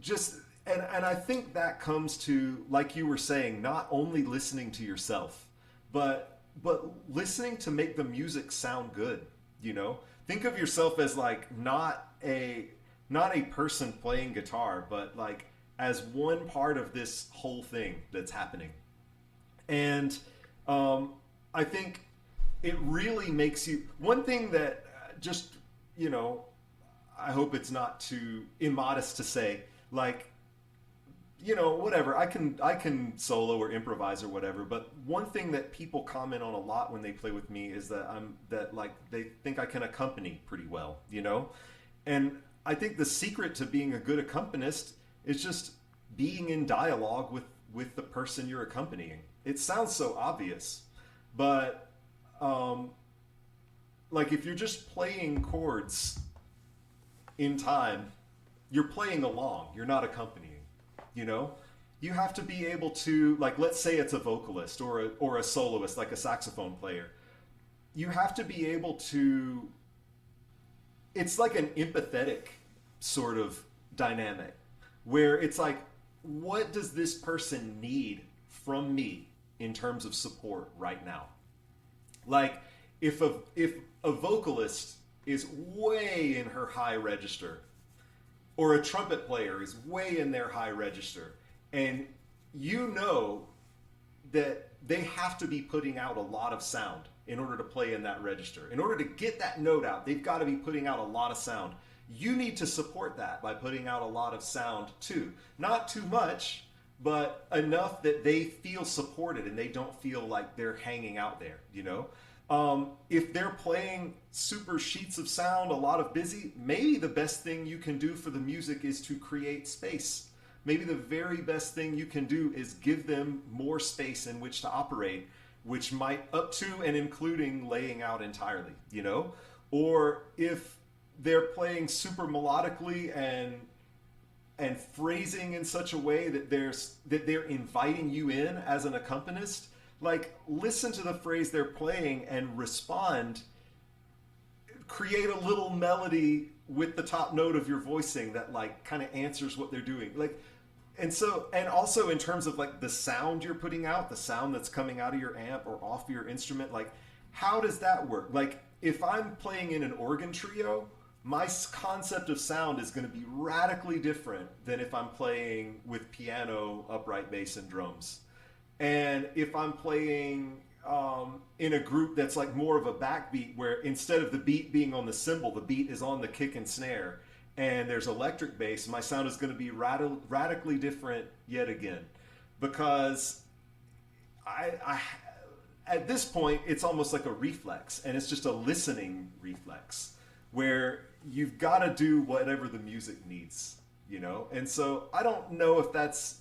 just, and I think that comes to, like you were saying, not only listening to yourself, but listening to make the music sound good. Think of yourself as like not a person playing guitar, but like as one part of this whole thing that's happening. And I think it really makes you, one thing that just, I hope it's not too immodest to say, like, whatever, I can solo or improvise or whatever, but one thing that people comment on a lot when they play with me is that like they think I can accompany pretty well, And I think the secret to being a good accompanist is just being in dialogue with the person you're accompanying. It sounds so obvious, but like if you're just playing chords in time, you're playing along, you're not accompanying. You have to be able to, like, let's say it's a vocalist or a soloist, like a saxophone player. You have to be able to, it's like an empathetic sort of dynamic where it's like, what does this person need from me in terms of support right now? Like, if a vocalist is way in her high register, or a trumpet player is way in their high register, and that they have to be putting out a lot of sound in order to play in that register. In order to get that note out, they've got to be putting out a lot of sound. You need to support that by putting out a lot of sound too. Not too much, but enough that they feel supported and they don't feel like they're hanging out there, If they're playing super sheets of sound, a lot of busy, maybe the best thing you can do for the music is to create space. Maybe the very best thing you can do is give them more space in which to operate, which might up to and including laying out entirely, you know? Or if they're playing super melodically and phrasing in such a way that they're inviting you in as an accompanist, like listen to the phrase they're playing and respond, create a little melody with the top note of your voicing that like kind of answers what they're doing, like. And also in terms of like the sound you're putting out, the sound that's coming out of your amp or off your instrument, like how does that work? Like if I'm playing in an organ trio, my concept of sound is going to be radically different than if I'm playing with piano, upright bass, and drums. And if I'm playing in a group that's like more of a backbeat, where instead of the beat being on the cymbal, the beat is on the kick and snare, and there's electric bass, my sound is going to be radically different yet again, because I at this point it's almost like a reflex, and it's just a listening reflex where you've got to do whatever the music needs, you know. And so I don't know if that's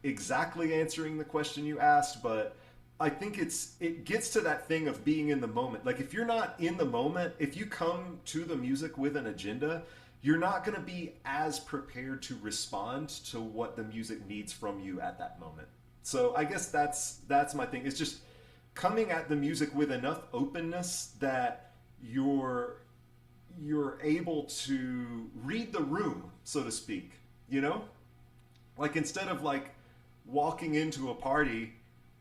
exactly answering the question you asked, but I think it gets to that thing of being in the moment. Like if you're not in the moment, if you come to the music with an agenda, you're not going to be as prepared to respond to what the music needs from you at that moment. So I guess that's my thing. It's just coming at the music with enough openness that you're able to read the room, so to speak, you know? Like instead of like walking into a party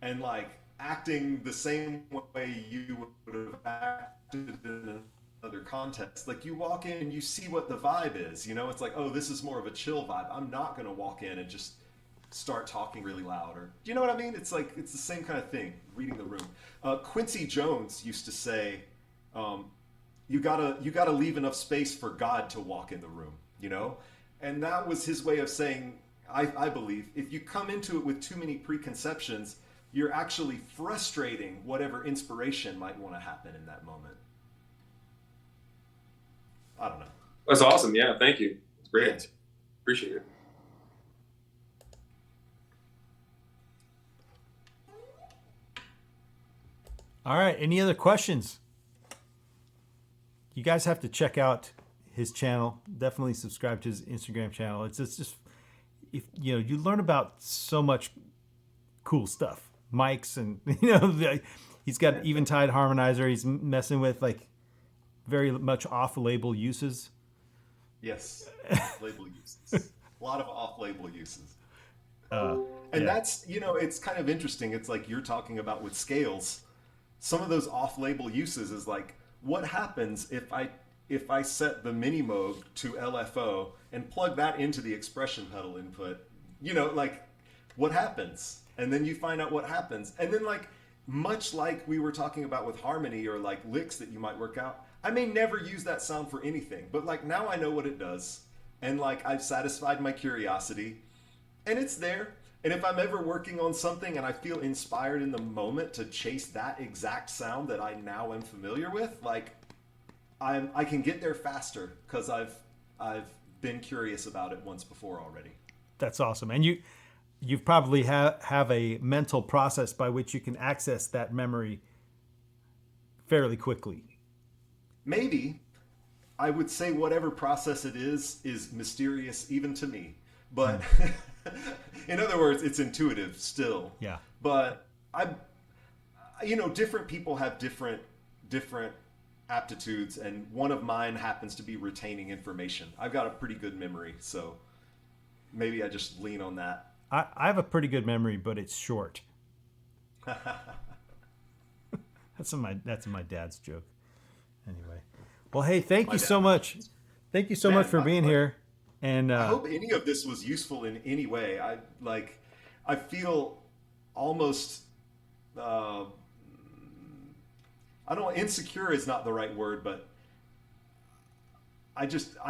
and like acting the same way you would have acted in another context, like you walk in and you see what the vibe is, you know. It's like, oh, this is more of a chill vibe. I'm not going to walk in and just start talking really loud, or do you know what I mean? It's like it's the same kind of thing, reading the room. Quincy Jones used to say, you gotta leave enough space for God to walk in the room, you know. And that was his way of saying, I believe, if you come into it with too many preconceptions, you're actually frustrating whatever inspiration might want to happen in that moment. I don't know. That's awesome. Yeah, thank you. It's great. Yeah. Appreciate it. All right. Any other questions? You guys have to check out his channel. Definitely subscribe to his Instagram channel. It's just if you know, you learn about so much cool stuff. Mics and he's got Eventide harmonizer. He's messing with like very much off-label uses. Yes, off-label uses. A lot of off-label uses. And yeah. that's, it's kind of interesting. It's like you're talking about with scales. Some of those off-label uses is like, what happens if I set the mini mode to LFO and plug that into the expression pedal input? Like what happens? And then you find out what happens. And then like, much like we were talking about with harmony or like licks that you might work out, I may never use that sound for anything, but like now I know what it does. And like I've satisfied my curiosity and it's there. And if I'm ever working on something and I feel inspired in the moment to chase that exact sound that I now am familiar with, like I can get there faster because I've been curious about it once before already. That's awesome. And you've probably have a mental process by which you can access that memory fairly quickly. Maybe. I would say whatever process it is mysterious even to me. But in other words, it's intuitive still. Yeah. But different people have different aptitudes, and one of mine happens to be retaining information. I've got a pretty good memory, so maybe I just lean on that. I have a pretty good memory, but it's short. That's my dad's joke. Anyway, well, hey, thank you so much. Thank you so much for being here. And I hope any of this was useful in any way. I feel almost insecure is not the right word, but I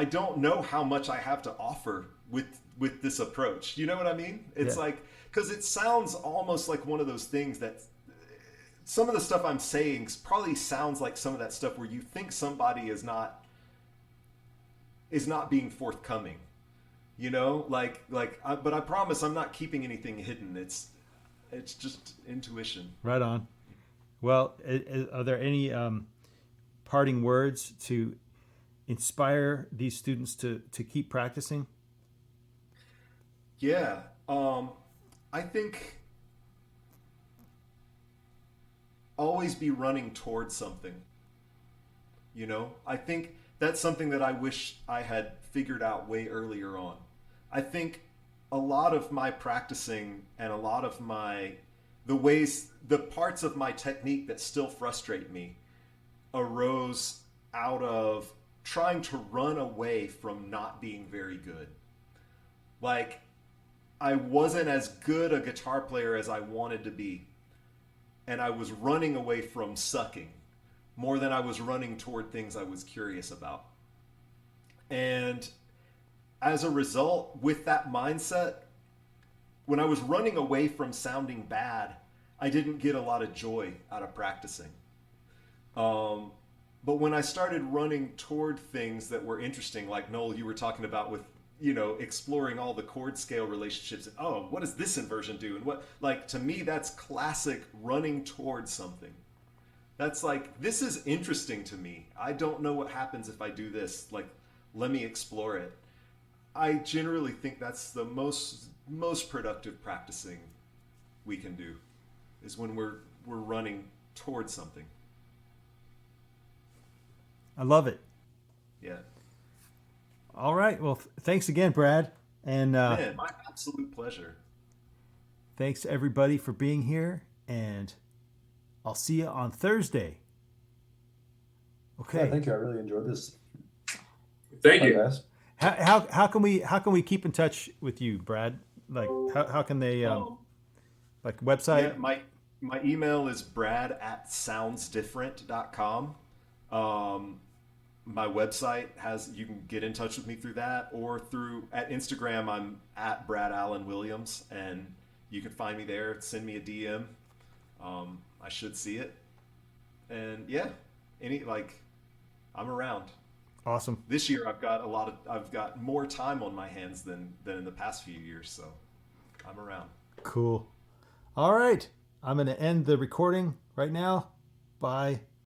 don't know how much I have to offer with this approach. You know what I mean? It's like, because it sounds almost like one of those things that some of the stuff I'm saying probably sounds like some of that stuff where you think somebody is not being forthcoming, you know, but I promise I'm not keeping anything hidden. It's just intuition. Right on. Well, are there any parting words to inspire these students to keep practicing? Yeah. I think always be running towards something. You know, I think that's something that I wish I had figured out way earlier on. I think a lot of my practicing and a lot of the parts of my technique that still frustrate me arose out of trying to run away from not being very good. Like, I wasn't as good a guitar player as I wanted to be, and I was running away from sucking more than I was running toward things I was curious about. And as a result, with that mindset, when I was running away from sounding bad, I didn't get a lot of joy out of practicing. But when I started running toward things that were interesting, like Noel, you were talking about with, you know, exploring all the chord scale relationships, and oh, what does this inversion do? And what, like, to me, that's classic running towards something. That's like, this is interesting to me. I don't know what happens if I do this. Like, let me explore it. I generally think that's the most productive practicing we can do, is when we're running towards something. I love it. Yeah. All right. Well, thanks again, Brad. And Man, my absolute pleasure. thanks everybody for being here. And I'll see you on Thursday. Okay. Yeah, thank you. I really enjoyed this. Thank Bye, you. guys. How can we keep in touch with you, Brad? Like how can they like website? Yeah, my email is brad@soundsdifferent.com. My website you can get in touch with me through that, or at Instagram I'm at Brad Allen Williams, and you can find me there. Send me a DM. I should see it. And yeah, I'm around. Awesome. This year I've got more time on my hands than in the past few years, so I'm around. Cool. All right. I'm going to end the recording right now. Bye.